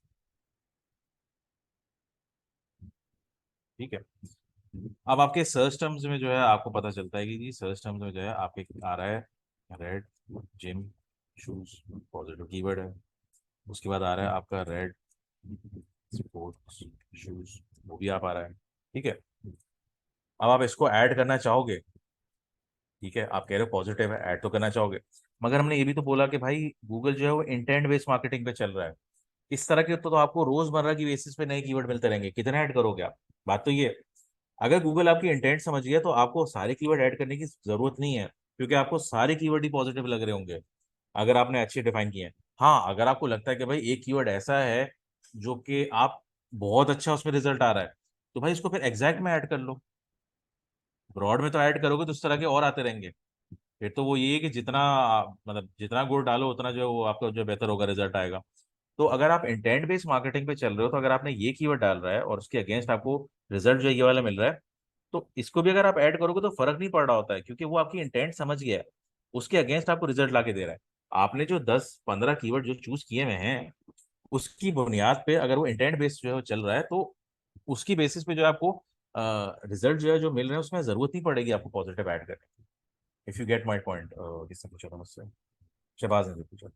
ठीक है। अब आपके सर्च टर्म्स में जो है आपको पता चलता है कि जी सर्च टर्म्स में जो है आपके आ रहा है red gym shoes, positive keyword है। उसके बाद आ रहा है आपका रेड स्पोर्ट्स शूज, वो भी आप आ रहा है, ठीक है। अब आप इसको ऐड करना चाहोगे, ठीक है, आप कह रहे हो पॉजिटिव है, ऐड तो करना चाहोगे, मगर हमने ये भी तो बोला कि भाई गूगल जो है वो इंटेंट बेस्ड मार्केटिंग पे चल रहा है। इस तरह के तो आपको रोजमर्रा की बेसिस पे नए कीवर्ड मिलते रहेंगे, कितने ऐड करोगे आप, बात तो ये है। अगर गूगल आपकी इंटेंट समझ गया तो आपको सारे कीवर्ड ऐड करने की जरूरत नहीं है, क्योंकि आपको सारे कीवर्ड ही पॉजिटिव लग रहे होंगे अगर आपने अच्छे डिफाइन किए हैं। हाँ अगर आपको लगता है कि भाई एक कीवर्ड ऐसा है जो कि आप बहुत अच्छा उसमें रिजल्ट आ रहा है, तो भाई इसको फिर एग्जैक्ट में ऐड कर लो। ब्रॉड में तो ऐड करोगे तो उस तरह के और आते रहेंगे। फिर तो वो ये है कि जितना मतलब जितना गुड़ डालो उतना जो है वो आपका जो बेहतर होगा, रिजल्ट आएगा। तो अगर आप इंटेंट बेस्ड मार्केटिंग पे चल रहे हो, तो अगर आपने ये कीवर्ड डाल रहा है और उसके अगेंस्ट आपको रिजल्ट जो है ये वाला मिल रहा है, तो इसको भी अगर आप ऐड करोगे तो फर्क नहीं पड़ रहा होता है, क्योंकि वो आपकी इंटेंट समझ गया है, उसके अगेंस्ट आपको रिजल्ट ला के दे रहा है। आपने जो 10-15 कीवर्ड जो चूज किए हुए हैं, उसकी बुनियाद पे अगर वो इंटेंट बेस्ड जो है वो चल रहा है, तो उसकी बेसिस पे जो है आपको रिजल्ट जो है जो मिल रहे हैं उसमें जरूरत नहीं पड़ेगी आपको पॉजिटिव ऐड करने की। If you get my point. किसने पूछा था मुझसे, शहबाज ने पूछा।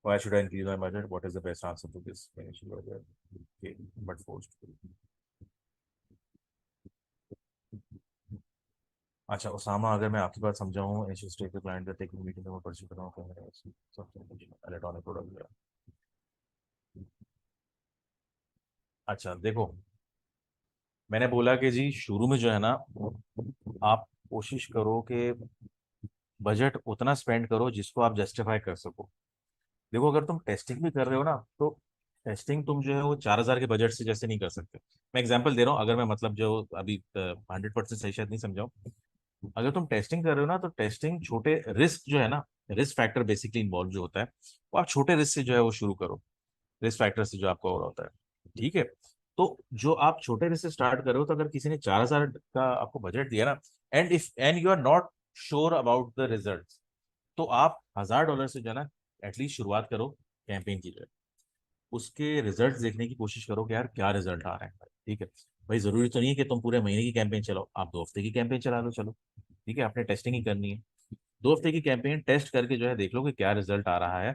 Why should I increase my budget? What is the best answer to this financial budget? Okay, but forced. अच्छा उसामा, अगर मैं आपकी बात समझाऊँ, इनिशियल स्टेज पे क्लाइंट का टेकिंग मीटिंग में परस्यू कर रहा हूँ, कैमरा सब इलेक्ट्रॉनिक प्रोडक्ट। अच्छा देखो, मैंने बोला कि जी शुरू में जो है ना आप कोशिश करो कि बजट उतना स्पेंड करो जिसको आप जस्टिफाई कर सको। देखो अगर तुम टेस्टिंग भी कर रहे हो ना, तो टेस्टिंग तुम जो है वो 4,000 के बजट से जैसे नहीं कर सकते। मैं एग्जांपल दे रहा हूँ, अगर मैं मतलब जो अभी 100% सही शायद नहीं समझाऊँ। अगर तुम टेस्टिंग कर रहे हो ना, तो टेस्टिंग छोटे रिस्क जो है ना, रिस्क फैक्टर बेसिकली इन्वॉल्व जो होता है, वो आप छोटे रिस्क से जो है वो शुरू करो, रिस्क फैक्टर से जो आपका हो रहा होता है, ठीक है। तो जो आप छोटे रिस्क से स्टार्ट कर रहे हो, तो अगर किसी ने 4,000 का आपको बजट दिया ना, and you are not sure about the result, तो आप $1,000 से जो है ना एटलीस्ट शुरुआत करो कैंपेन की जो है, उसके रिजल्ट देखने की कोशिश करो कि यार क्या रिजल्ट आ रहा है, ठीक है। भाई जरूरी तो नहीं है कि तुम पूरे महीने की कैंपेन चलाओ, आप 2 हफ्ते की कैंपेन चला लो, चलो ठीक है, आपने टेस्टिंग ही करनी है। 2 हफ्ते की कैंपेन टेस्ट करके जो है देख लो कि क्या रिजल्ट आ रहा है,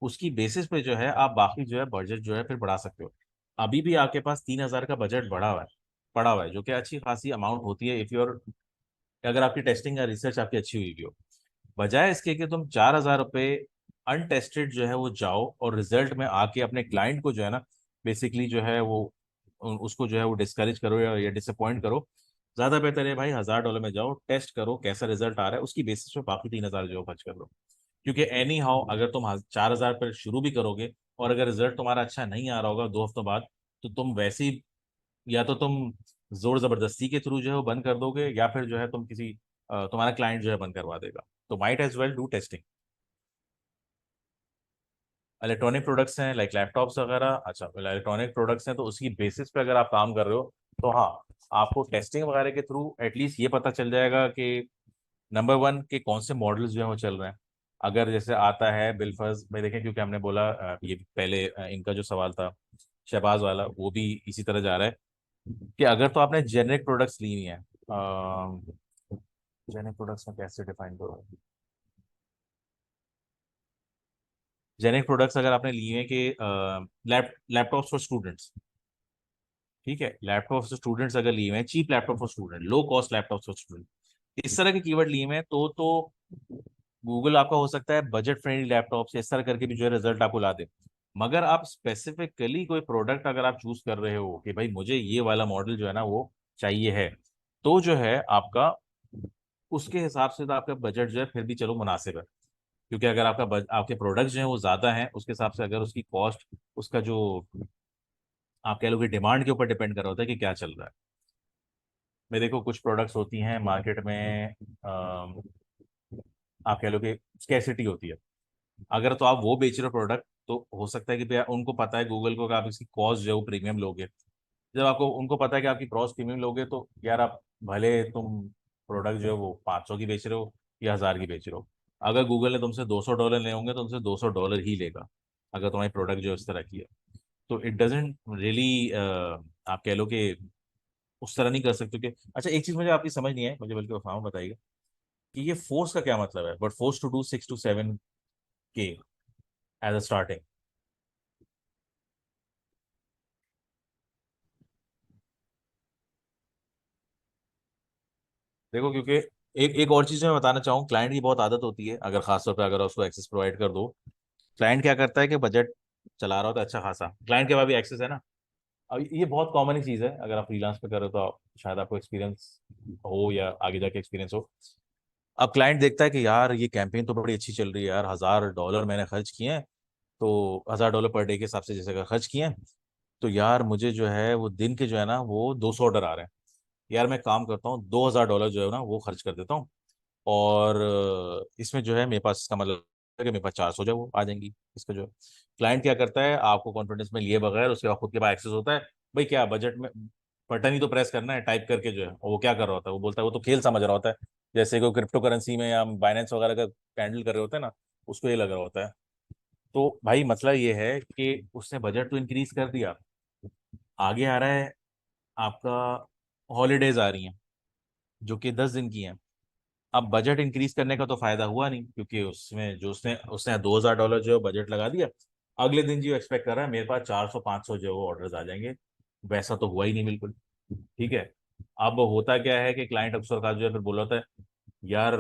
उसकी बेसिस पे जो है आप बाकी जो है बजट जो है फिर बढ़ा सकते हो। अभी भी आपके पास 3,000 का बजट पड़ा हुआ है, जो कि अच्छी खासी अमाउंट होती है इफ योर, अगर आपकी टेस्टिंग या रिसर्च आपकी अच्छी हुई भी हो। बजाय इसके कि तुम 4,000 रुपये अनटेस्टेड जो है वो जाओ और रिजल्ट में आके अपने क्लाइंट को जो है ना बेसिकली जो है वो उसको जो है वो डिस्करेज करो या डिसअपॉइंट करो। ज्यादा बेहतर है भाई $1,000 में जाओ, टेस्ट करो कैसा रिजल्ट आ रहा है, उसकी बेसिस पे बाकी 3,000 जो है खर्च कर लो। क्योंकि एनी हाउ अगर तुम 4,000 पर शुरू भी करोगे और अगर रिजल्ट तुम्हारा अच्छा नहीं आ रहा होगा 2 हफ्तों बाद, तो तुम वैसे ही या तो तुम जोर जबरदस्ती के थ्रू जो है वो बंद कर दोगे, या फिर जो है तुम किसी तुम्हारा क्लाइंट जो है बंद करवा देगा। तो might as well do testing. Electronic products हैं लाइक लैपटॉप्स वगैरह, अच्छा इलेक्ट्रॉनिक प्रोडक्ट्स हैं तो उसकी बेसिस पे अगर आप काम कर रहे हो तो हाँ, आपको टेस्टिंग वगैरह के थ्रू एटलीस्ट ये पता चल जाएगा कि नंबर वन के कौन से मॉडल्स जो है वो चल रहे हैं। अगर जैसे आता है बिलफर्ज में देखें, क्योंकि हमने बोला ये पहले इनका जो सवाल था शहबाज वाला वो भी इसी तरह जा रहा है कि अगर तो आपने जेनेरिक प्रोडक्ट्स ली हुई हैं, जेनेरिक प्रोडक्ट्स में कैसे डिफाइन करो, जेनेरिक प्रोडक्ट्स अगर आपने लिए हैं कि लैपटॉप्स फॉर स्टूडेंट्स, ठीक है, लैपटॉप फॉर स्टूडेंट्स अगर लिए हुए हैं, cheap laptop for student, low cost laptop for student, इस तरह के कीवर्ड लिए हुए हैं तो गूगल आपका हो सकता है बजट फ्रेंडली लैपटॉप्स इस तरह करके भी जो है रिजल्ट आपको ला दे। मगर आप स्पेसिफिकली कोई प्रोडक्ट अगर आप चूज कर रहे हो कि भाई मुझे ये वाला मॉडल जो है ना वो चाहिए है, तो जो है आपका उसके हिसाब से तो आपका बजट जो है फिर भी चलो मुनासिब है। क्योंकि अगर आपके प्रोडक्ट जो है वो ज्यादा हैं उसके हिसाब से अगर उसकी कॉस्ट, उसका जो आप कह लो कि डिमांड के ऊपर डिपेंड कर रहा होता है कि क्या चल रहा है। मैं देखो कुछ प्रोडक्ट्स होती हैं मार्केट में, आप कह लो कि स्कैसिटी होती है। अगर तो आप वो बेच रहे हो प्रोडक्ट, तो हो सकता है कि भैया उनको पता है गूगल को कि आप इसकी कॉस्ट जो है वो प्रीमियम लोगे। जब आपको उनको पता है कि आपकी कॉस्ट प्रीमियम लोगे तो यार आप भले तुम प्रोडक्ट जो है वो 500 की बेच रहे हो या 1,000 की बेच रहे हो, अगर गूगल ने तुमसे $200 ले होंगे तो तुमसे $200 ही लेगा, अगर तुम्हारी प्रोडक्ट जो है इस तरह की है। तो इट डजेंट रियली, आप कह लो कि उस तरह नहीं कर सकते कि अच्छा एक चीज मुझे आपकी समझ नहीं है, मुझे बल्कि फार्म बताइएगा कि ये फोर्स का क्या मतलब है, but force to do 6 to 7 के एज अ स्टार्टिंग। देखो क्योंकि एक एक और चीज मैं बताना चाहूँ, क्लाइंट की बहुत आदत होती है, अगर खासतौर पर अगर उसको एक्सेस प्रोवाइड कर दो, क्लाइंट क्या करता है कि बजट चला रहा होता है अच्छा खासा, क्लाइंट के पास भी एक्सेस है ना। अब ये बहुत कॉमन ही चीज है, अगर आप फ्रीलांस पे कर रहे हो तो शायद आपको एक्सपीरियंस हो या आगे जाके एक्सपीरियंस हो। अब क्लाइंट देखता है कि यार ये कैंपेन तो बड़ी अच्छी चल रही है यार, $1,000 मैंने खर्च किए हैं, तो $1,000 पर डे के हिसाब से जैसे अगर खर्च किए हैं, तो यार मुझे जो है वो दिन के जो है ना वो 200 ऑर्डर आ रहे हैं। यार मैं काम करता हूँ $2,000 जो है ना वो खर्च कर देता हूँ, और इसमें जो है मेरे पास इसका मतलब है कि मेरे पास 400 जो है वो आ जाएंगी। इसका जो क्लाइंट क्या करता है आपको कॉन्फिडेंस में लिए बगैर, उसके बाद खुद के पास एक्सेस होता है, भाई क्या बजट में बटन ही तो प्रेस करना है टाइप करके जो है, और वो क्या कर रहा होता है, वो बोलता है वो तो खेल समझ रहा होता है, जैसे कोई क्रिप्टो करेंसी में या बाइनेंस वगैरह का हैंडल कर रहे होते हैं ना, उसको ये लग रहा होता है। तो भाई मसला ये है कि उसने बजट तो इंक्रीज कर दिया, आगे आ रहा है आपका हॉलीडेज आ रही हैं जो कि 10 दिन की हैं। अब बजट इंक्रीज करने का तो फायदा हुआ नहीं, क्योंकि उसमें जो उसने उसने $2,000 जो बजट लगा दिया, अगले दिन जो एक्सपेक्ट कर रहा है मेरे पास 400 500 जो ऑर्डर्स आ जाएंगे, वैसा तो हुआ ही नहीं बिल्कुल। ठीक है। अब होता क्या है कि क्लाइंट अक्सर का जो है फिर बोला होता है यार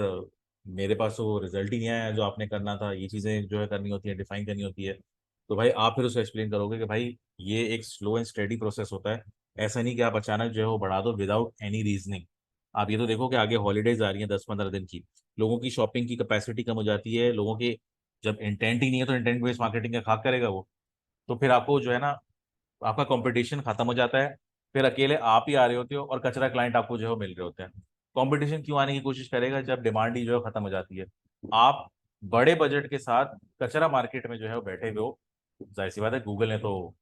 मेरे पास तो रिजल्ट ही नहीं आया जो आपने करना था, ये चीज़ें जो है करनी होती है, डिफाइन करनी होती है। तो भाई आप फिर उसको एक्सप्लेन करोगे कि भाई ये एक स्लो एंड स्टेडी प्रोसेस होता है, ऐसा नहीं कि आप अचानक जो है वो बढ़ा दो विदाउट एनी रीजनिंग। आप ये तो देखो कि आगे हॉलीडेज आ रही हैं 10 15 दिन की, लोगों की शॉपिंग की कैपेसिटी कम हो जाती है, लोगों की जब इंटेंट ही नहीं है तो इंटेंट बेस्ड मार्केटिंग का खाक करेगा वो। तो फिर आपको जो है ना आपका कंपटीशन खत्म हो जाता है, फिर अकेले आप ही आ रहे होते हो और कचरा क्लाइंट आपको जो है वो मिल रहे होते हैं। कंपटीशन क्यों आने की कोशिश करेगा जब डिमांड ही जो है खत्म हो जाती है। आप बड़े बजट के साथ कचरा मार्केट में जो है वो बैठे हुए हो, जाहिर सी बात है गूगल ने तो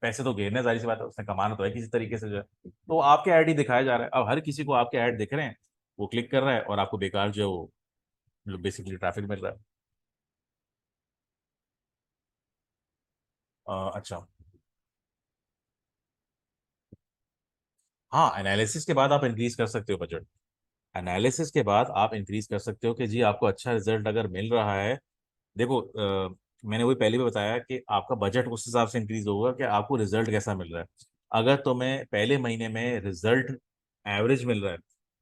पैसे तो घेरने, जाहिर सी बात है उसने कमाना तो है किसी तरीके से जो है, तो आपके ऐड ही दिखाया जा रहा है। अब हर किसी को आपके ऐड दिख रहे हैं, वो क्लिक कर रहा है और आपको बेकार जो है वो बेसिकली ट्रैफिक मिल रहा है। अच्छा, हाँ एनालिसिस के बाद आप इंक्रीज कर सकते हो बजट। एनालिसिस के बाद आप इंक्रीज कर सकते हो कि जी आपको अच्छा रिजल्ट अगर मिल रहा है। देखो मैंने वही पहले भी बताया कि आपका बजट उस हिसाब से इंक्रीज होगा कि आपको रिजल्ट कैसा मिल रहा है। अगर तुम्हें पहले महीने में रिजल्ट एवरेज मिल रहा है,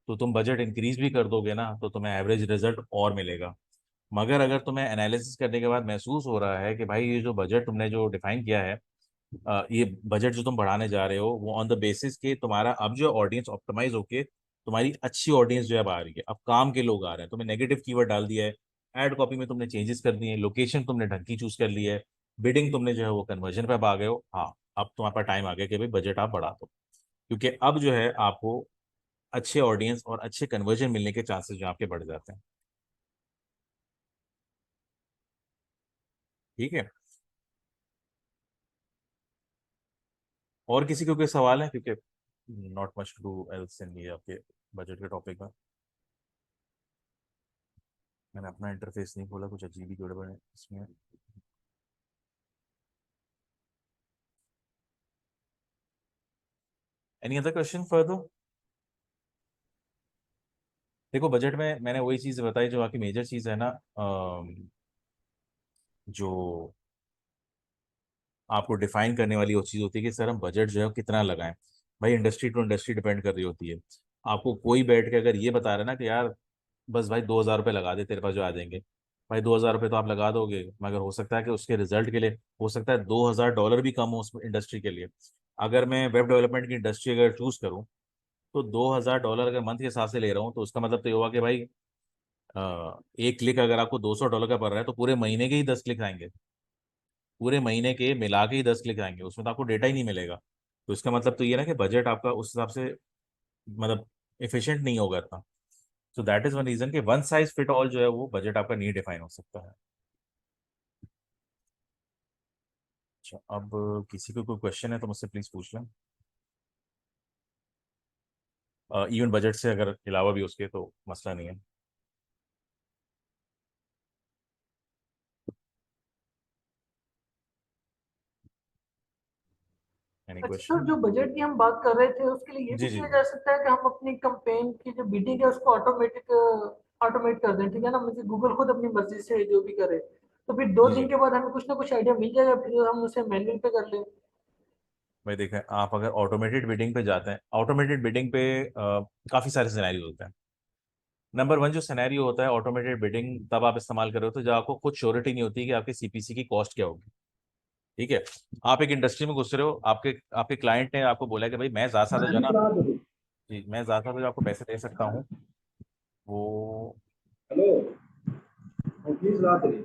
तो तुम बजट इंक्रीज भी कर दोगे ना तो तुम्हें एवरेज रिजल्ट और मिलेगा। मगर अगर तुम्हें एनालिसिस करने के बाद महसूस हो रहा है कि भाई ये जो बजट तुमने जो डिफाइन किया है, ये बजट जो तुम बढ़ाने जा रहे हो वो ऑन द बेसिस के तुम्हारा अब जो ऑडियंस ऑप्टिमाइज होके तुम्हारी अच्छी ऑडियंस जो है अब आ रही है, अब काम के लोग आ रहे हैं, तुमने नेगेटिव कीवर्ड डाल दिया है, एड कॉपी में तुमने चेंजेस कर दिए हैं, लोकेशन तुमने ढंग की चूज कर ली है, बिडिंग तुमने जो है वो कन्वर्जन पे अब आ गए हो, हाँ अब तुम्हारे पास टाइम आ गया कि भाई बजट आप बढ़ा दो, क्योंकि अब जो है आपको अच्छे ऑडियंस और अच्छे कन्वर्जन मिलने के चांसेस जो आपके बढ़ जाते हैं। ठीक है, और किसी को कोई सवाल है, क्योंकि not much to do else in ये आपके बजट के टॉपिक में। मैंने अपना इंटरफेस नहीं खोला, कुछ अजीब ही गड़बड़ है इसमें। Any other question further? देखो बजट में मैंने वही चीज़ बताई जो बाकी मेजर चीज़ है ना, जो आपको डिफाइन करने वाली वो चीज़ होती है कि सर हम बजट जो है वो कितना लगाएं। भाई इंडस्ट्री टू इंडस्ट्री डिपेंड कर रही होती है। आपको कोई बैठ के अगर ये बता रहा है ना कि यार बस भाई 2,000 रुपये लगा दे तेरे पास जो आ जाएंगे, भाई 2,000 रुपये तो आप लगा दोगे, मगर हो सकता है कि उसके रिजल्ट के लिए हो सकता है $2,000 भी कम हो उस इंडस्ट्री के लिए। अगर मैं वेब डेवलपमेंट की इंडस्ट्री अगर चूज करूँ तो $2,000 अगर मंथ के हिसाब से ले रहा हूँ तो उसका मतलब तो ये हुआ कि भाई एक क्लिक अगर आपको $200 का पड़ रहा है तो पूरे महीने के ही 10 क्लिक आएंगे, पूरे महीने के मिला के ही 10 क्लिक आएंगे, उसमें तो आपको डेटा ही नहीं मिलेगा। तो इसका मतलब तो ये ना कि बजट आपका उस हिसाब से मतलब एफिशिएंट नहीं होगा इतना। So that is one reason कि वन साइज फिट ऑल जो है वो बजट आपका नहीं डिफाइन हो सकता है। अच्छा, अब किसी को कोई क्वेश्चन है तो मुझसे प्लीज पूछ लें, इवन बजट से अगर अलावा भी उसके तो मसला नहीं है। एनी अच्छा क्वेश्चन? सर, जो बजट की हम बात कर रहे थे उसके लिए ये भी जी जी किया जी जा सकता है कि हम अपनी कंपेन की जो बिडिंग है उसको ऑटोमेट कर दें, ठीक है ना, मुझे गूगल खुद अपनी मर्जी से जो भी करे, तो फिर दो जी दिन जी। के बाद हमें कुछ ना कुछ आइडिया मिल जाएगा, फिर हम उसे मैनुअल पे कर लें। भाई देखें, आप अगर ऑटोमेटेड बिडिंग पे जाते हैं, ऑटोमेटेड बिडिंग पे काफ़ी सारे सिनेरियो होते हैं। नंबर वन जो सिनेरियो होता है ऑटोमेटेड बिडिंग तब आप इस्तेमाल कर रहे हो तो जब आपको खुद श्योरिटी नहीं होती कि आपके सीपीसी की कॉस्ट क्या होगी। ठीक है, आप एक इंडस्ट्री में घुस रहे हो, आपके आपके क्लाइंट ने आपको बोला कि भाई मैं ज़्यादा से ज़्यादा जो है प्लीज ना, रात हो रही। जी मैं ज़्यादा से ज़्यादा जो आपको पैसे दे सकता हूँ वो हेलो, प्लीज रात हो रही।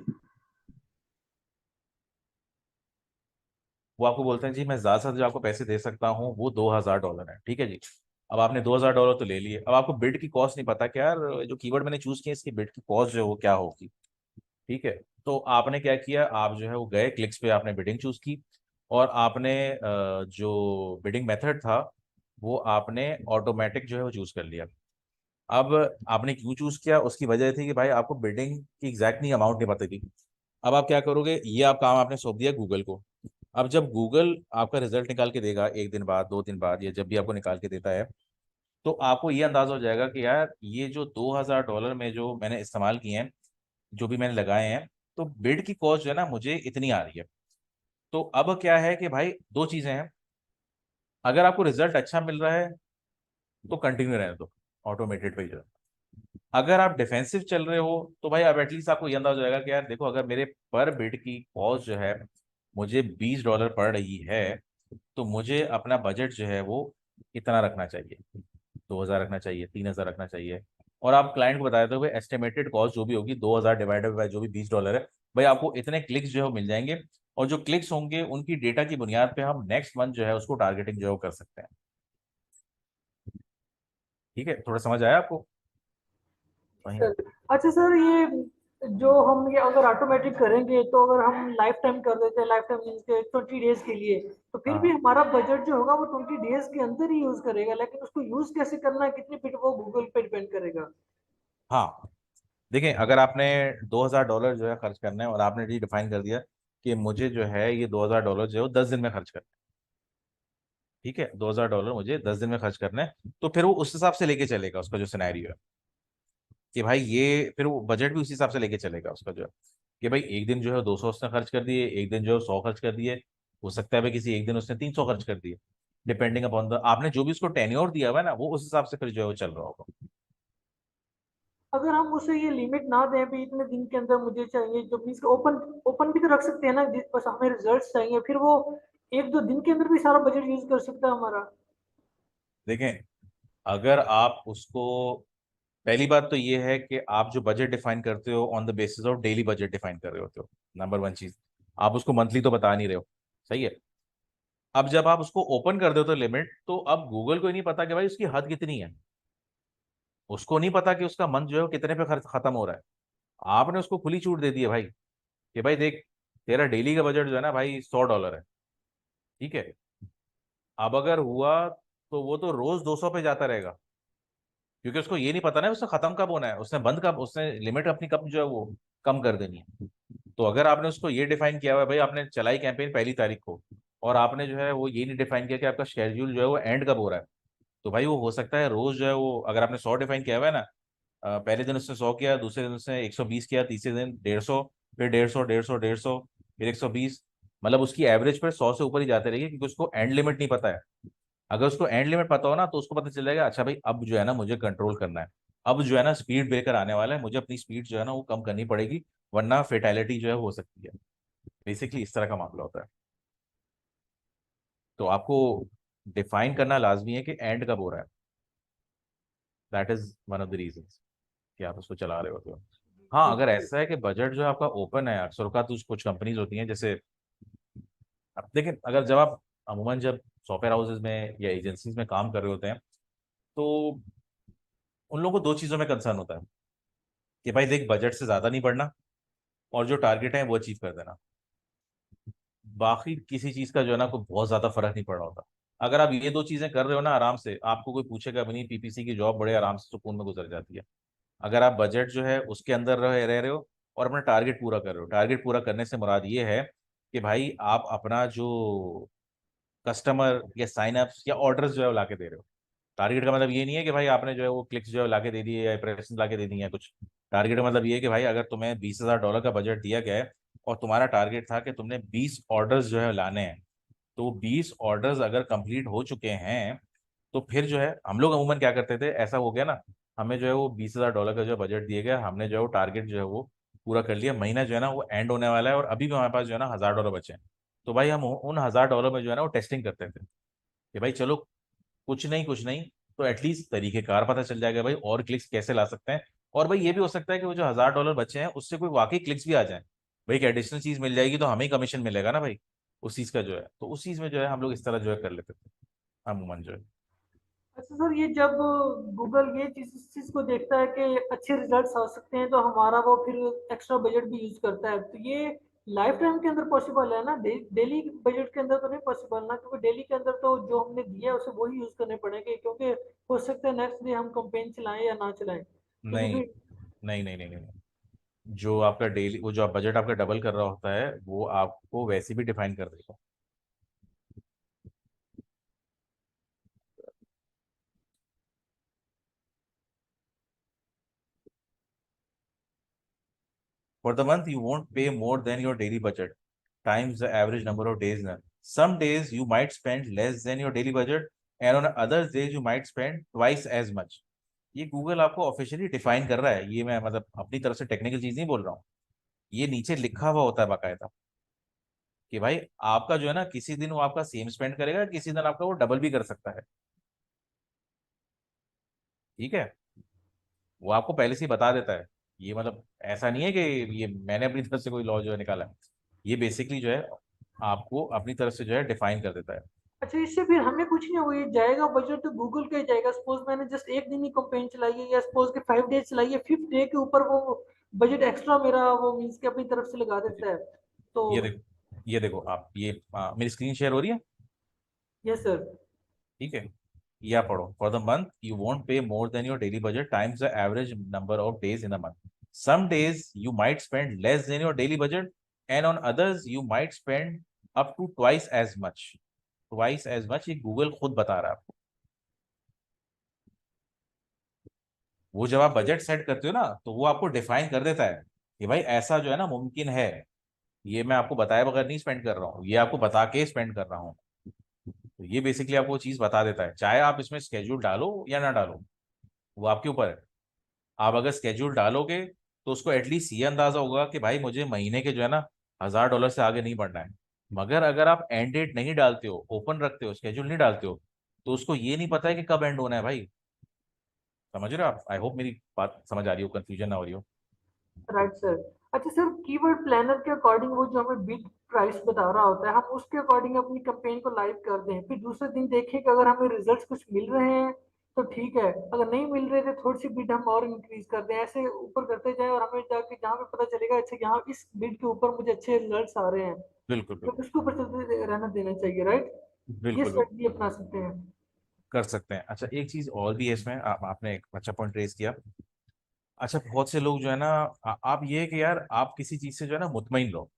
वो आपको बोलते हैं जी मैं ज़्यादा से ज़्यादा जो आपको पैसे दे सकता हूँ वो $2,000 है। ठीक है जी, अब आपने $2,000 तो ले लिए, अब आपको बिड की कॉस्ट नहीं पता कि यार जो कीवर्ड मैंने चूज किया इसकी बिड की कॉस्ट जो है वो क्या होगी। ठीक है, तो आपने क्या किया, आप जो है वो गए क्लिक्स पे, आपने बिडिंग चूज की और आपने जो बिडिंग मेथड था वो आपने ऑटोमेटिक जो है वो चूज कर लिया। अब आपने क्यों चूज किया, उसकी वजह थी कि भाई आपको बिडिंग की एग्जैक्ट नहीं अमाउंट नहीं पता थी। अब आप क्या करोगे, ये आप काम आपने सौंप दिया गूगल को। अब जब गूगल आपका रिजल्ट निकाल के देगा एक दिन बाद, 2 दिन बाद, या जब भी आपको निकाल के देता है, तो आपको ये अंदाजा हो जाएगा कि यार ये जो $2,000 में जो मैंने इस्तेमाल किए हैं, जो भी मैंने लगाए हैं, तो बिड की कॉस्ट जो है ना मुझे इतनी आ रही है। तो अब क्या है कि भाई दो चीजें हैं, अगर आपको रिजल्ट अच्छा मिल रहा है तो कंटिन्यू रहने दो ऑटोमेटेड पे ही जो। अगर आप डिफेंसिव चल रहे हो तो भाई अब एटलीस्ट आपको ये अंदाजा हो जाएगा कि यार देखो अगर मेरे पर बिड की कॉस्ट जो है मुझे $20 पड़ रही है तो मुझे अपना बजट जो है वो इतना रखना चाहिए, 2,000 रखना चाहिए, 3,000 रखना चाहिए। और आप क्लाइंट को बता देते हो भाई एस्टिमेटेड कॉस्ट जो भी होगी 2,000 डिवाइडेड बाय जो भी $20 है, भाई आपको इतने क्लिक्स जो है वो मिल जाएंगे। और जो क्लिक्स होंगे उनकी डेटा की बुनियाद पे हम नेक्स्ट मंथ जो है उसको टारगेटिंग जो है वो कर सकते हैं। ठीक है, थोड़ा समझ आया आपको? वहीं। सर, अच्छा सर, ये जो हम ये अगर ऑटोमेटिक करेंगे तो अगर हम लाइफ टाइम कर देते हैं, लाइफ टाइम मीन्स के 20 डेज के लिए, तो फिर भी हाँ हमारा बजट जो होगा वो 20 डेज के अंदर ही यूज करेगा, लेकिन उसको यूज कैसे करना है, कितनी फिट, वो गूगल पे डिपेंड करेगा। हाँ, देखें अगर आपने $2,000 जो है खर्च करना है और आपने ये डिफाइन कर दिया कि मुझे जो है ये $2,000 जो है वो 10 दिन में खर्च करना है। ठीक है, $2,000 मुझे 10 दिन में खर्च करना है, तो फिर वो उस हिसाब से लेके चलेगा उसका जो सिनेरियो है कि भाई ये फिर वो बजट भी उसी हिसाब से लेके चलेगा उसका जो है कि भाई एक दिन जो है 200 उसने खर्च कर दिए, एक दिन जो है 100 खर्च कर दिए, हो सकता है भाई किसी एक दिन उसने 300 खर्च कर दिए, डिपेंडिंग अपॉन द आपने जो भी उसको टेन्योर दिया हुआ है ना वो उस हिसाब से फिर जो है वो चल रहा होगा। अगर हम उसे ये लिमिट ना दें भी इतने दिन के अंदर मुझे चाहिए, जो मीन्स ओपन ओपन भी तो रख सकते हैं ना, बस हमें रिजल्ट्स चाहिए, फिर वो एक दो दिन के अंदर भी सारा बजट यूज कर सकता है हमारा। देखें, अगर आप उसको, पहली बात तो ये है कि आप जो बजट डिफाइन करते हो on the basis of daily budget define कर रहे होते हो, नंबर वन चीज। आप उसको मंथली तो बता नहीं रहे हो, सही है। अब जब आप उसको ओपन कर देते हो लिमिट, तो अब गूगल को ही नहीं पता कि भाई उसकी हद कितनी है। उसको नहीं पता कि उसका मंथ जो है वो कितने पे खर्च खत्म हो रहा है। आपने उसको खुली छूट दे दी है भाई, कि भाई देख, तेरा डेली का बजट जो है ना भाई $100 है, ठीक है। अब अगर हुआ तो वो तो रोज 200 पे जाता रहेगा, क्योंकि उसको ये नहीं पता ना उसने खत्म कब होना है, उसने बंद कब, उसने लिमिट अपनी कब जो है वो कम कर देनी है। तो अगर आपने उसको ये डिफाइन किया हुआ है भाई, आपने चलाई कैंपेन 1 तारीख को, और आपने जो है वो ये नहीं डिफाइन किया कि आपका शेड्यूल जो है वो एंड कब हो रहा है, तो भाई वो हो सकता है रोज जो है वो, अगर आपने 100 डिफाइन किया हुआ है ना, पहले दिन उसने 100 किया, दूसरे दिन उसने 120 किया, तीसरे दिन 150, फिर 150, 150, 150, फिर 120, मतलब उसकी एवरेज पर 100 से ऊपर ही जाते रहिए, क्योंकि उसको एंड लिमिट नहीं पता है। अगर उसको एंड लिमिट पता हो ना, तो उसको पता चल जाएगा, अच्छा भाई अब जो है ना मुझे कंट्रोल करना है, अब जो है ना स्पीड ब्रेकर आने वाला है, मुझे अपनी स्पीड जो है ना वो कम करनी पड़ेगी, वरना फेटेलिटी जो है हो सकती है। बेसिकली इस तरह का मामला होता है। तो आपको डिफाइन करना लाजमी है कि एंड कब हो रहा है। That is one of the reason कि आप उसको चला रहे होते हो। हाँ, अगर बिल्कुल। ऐसा है कि बजट जो है आपका ओपन है, अक्सर का तो कुछ कंपनीज होती हैं जैसे, अब देखें, अगर जब आप अमूमन जब सॉफ्टवेयर हाउसेज में या एजेंसीज में काम कर रहे होते हैं, तो उन लोगों को दो चीज़ों में कंसर्न होता है, कि भाई देख, बजट से ज़्यादा नहीं बढ़ना, और जो टारगेट है वो अचीव कर देना। बाकी किसी चीज़ का जो है ना कोई बहुत ज़्यादा फर्क नहीं पड़ रहा होता। अगर आप ये दो चीज़ें कर रहे हो ना आराम से, आपको कोई पूछेगा भी नहीं, पीपीसी की जॉब बड़े आराम से सुकून में गुजर जाती है। अगर आप बजट जो है उसके अंदर रह रहे हो, और अपना टारगेट पूरा कर रहे हो। टारगेट पूरा करने से मुराद ये है कि भाई आप अपना जो कस्टमर या साइन अप्स या ऑर्डर्स जो है वो ला के दे रहे हो। टारगेट का मतलब ये नहीं है कि भाई आपने जो है वो क्लिक्स जो है लाके दे दिए या इंप्रेशन लाके दे दिए या कुछ। टारगेट का मतलब ये है कि भाई अगर तुम्हें $20,000 का बजट दिया गया है, और तुम्हारा टारगेट था कि तुमने 20 ऑर्डर्स जो है लाने हैं, तो 20 ऑर्डर्स अगर कंप्लीट हो चुके हैं, तो फिर जो है हम लोग अमूमन क्या करते थे, ऐसा हो गया ना, हमें जो है वो $20,000 का जो बजट दिया गया, हमने जो है वो टारगेट जो है वो पूरा कर लिया, महीना जो है ना वो एंड होने वाला है, और अभी भी हमारे पास जो है ना $1,000 बचे हैं। तो भाई हम उन $1,000 में जो है ना वो टेस्टिंग करते थे, कि भाई चलो, कुछ नहीं कुछ नहीं, तो एटलीस्ट तरीकेकार पता चल जाएगा भाई, और क्लिक्स कैसे ला सकते हैं। और भाई ये भी हो सकता है कि वो जो $1,000 बचे हैं उससे कोई वाकई क्लिक्स भी आ जाए, भाई एक एडिशनल चीज मिल जाएगी, तो हमें ही कमीशन मिलेगा ना भाई उस चीज का जो है। तो उस चीज में जो है हम लोग इस तरह जो है कर लेते थे अमूमन जो है। अच्छा सर, ये जब गूगल ये चीज इस चीज को देखता है कि अच्छे रिजल्ट्स आ सकते हैं, तो हमारा वो फिर एक्स्ट्रा बजट भी यूज करता है, तो ये लाइफ टाइम के अंदर पॉसिबल है ना? डेली बजट के अंदर तो नहीं पॉसिबल ना, क्योंकि डेली के अंदर तो जो हमने दिया है उसे वही यूज करने पड़ेंगे, क्योंकि हो सकता है नेक्स्ट डे हम कंपेन चलाएं या ना चलाएं, क्योंकि नहीं, फिर। नहीं, नहीं, नहीं, नहीं। जो आपका डेली, वो जो आप बजट आपका डबल कर रहा होता है, वो आपको वैसे भी डिफाइन कर देगा। For the month, you won't pay more than your daily budget times the average number of days in a. Some days you might spend less than your daily budget, and on other days you might spend twice as much. ये Google आपको officially define कर रहा है, ये मैं मतलब अपनी तरफ से टेक्निकल चीज नहीं बोल रहा हूँ। ये नीचे लिखा हुआ होता है बाकायदा, कि भाई आपका जो है ना, किसी दिन वो आपका सेम स्पेंड करेगा, किसी दिन आपका वो डबल भी कर सकता है, ठीक है। वो आपको पहले से ही बता देता है। ये मतलब ऐसा नहीं है कि ये मैंने अपनी तरफ से कोई लॉ जो है निकाला है। ये बेसिकली जो है आपको अपनी तरफ से जो है डिफाइन कर देता है। अच्छा, इससे फिर हमें कुछ नहीं हुआ, ये जाएगा बजट तो गूगल का ही जाएगा। सपोज मैंने जस्ट एक दिन ही कंपेन चलाई है, या सपोज के 5 डेज चलाई है, 5th डे के ऊपर वो बजट एक्स्ट्रा मेरा वो मीन्स के अपनी तरफ से लगा देता है, तो। ये देखो, ये देखो आप, ये मेरी स्क्रीन शेयर हो रही है, यस सर। ठीक है। ये आप पढ़ो, for the month you won't pay more than your daily budget times the average number of days in a month. Some days you might spend less than your daily budget, and on others you might spend up to twice as much. Twice as much ये गूगल खुद बता रहा है आपको। वो जब आप बजट सेट करते हो ना, तो वो आपको डिफाइन कर देता है कि भाई ऐसा जो है ना मुमकिन है। ये मैं आपको बताए बगैर नहीं स्पेंड कर रहा हूँ, ये आपको बता के स्पेंड कर रहा हूँ। तो ये बेसिकली आपको चीज बता देता है, चाहे आप इसमें स्केड्यूल डालो या ना डालो, वो आपके ऊपर है। आप अगर स्केड्यूल डालोगे तो उसको एटलीस्ट ये अंदाजा होगा कि भाई मुझे महीने के जो है ना $1000 से आगे नहीं बढ़ना है। मगर अगर आप एंड डेट नहीं डालते हो, ओपन रखते हो, स्केड्यूल नहीं डालते हो, तो उसको ये नहीं पता है कि कब एंड होना है भाई। समझ रहे हो आप? आई होप मेरी बात समझ आ रही हो, कंफ्यूजन ना हो रही हो। Right sir. अच्छा सर, कीवर्ड प्लानर के अकॉर्डिंग वो जो हमें बिड प्राइस बता रहा होता है, हम उसके अकॉर्डिंग अपनी कैंपेन को लाइव कर दें, फिर दूसरे दिन देखें कि अगर हमें रिजल्ट्स कुछ मिल रहे हैं तो ठीक है, अगर नहीं मिल रहे तो थोड़ी सी बिड हम और इंक्रीज कर दें, ऐसे ऊपर करते जाए, और हमें जाके जहाँ पे पता चलेगा अच्छा यहाँ इस बिड के ऊपर मुझे अच्छे रिजल्ट्स आ रहे हैं बिल्कुल तो बिल्कुल उसके ऊपर चलते रहना देना चाहिए, राइट? ये बिल्कुल बिल्कुल स्ट्रेटजी अपना सकते हैं। कर सकते हैं। अच्छा एक चीज और भी है इसमें, आपने एक अच्छा पॉइंट रेज किया। अच्छा बहुत से लोग जो है ना, आप ये है कि यार आप किसी चीज से जो है ना मुतमईन रहो।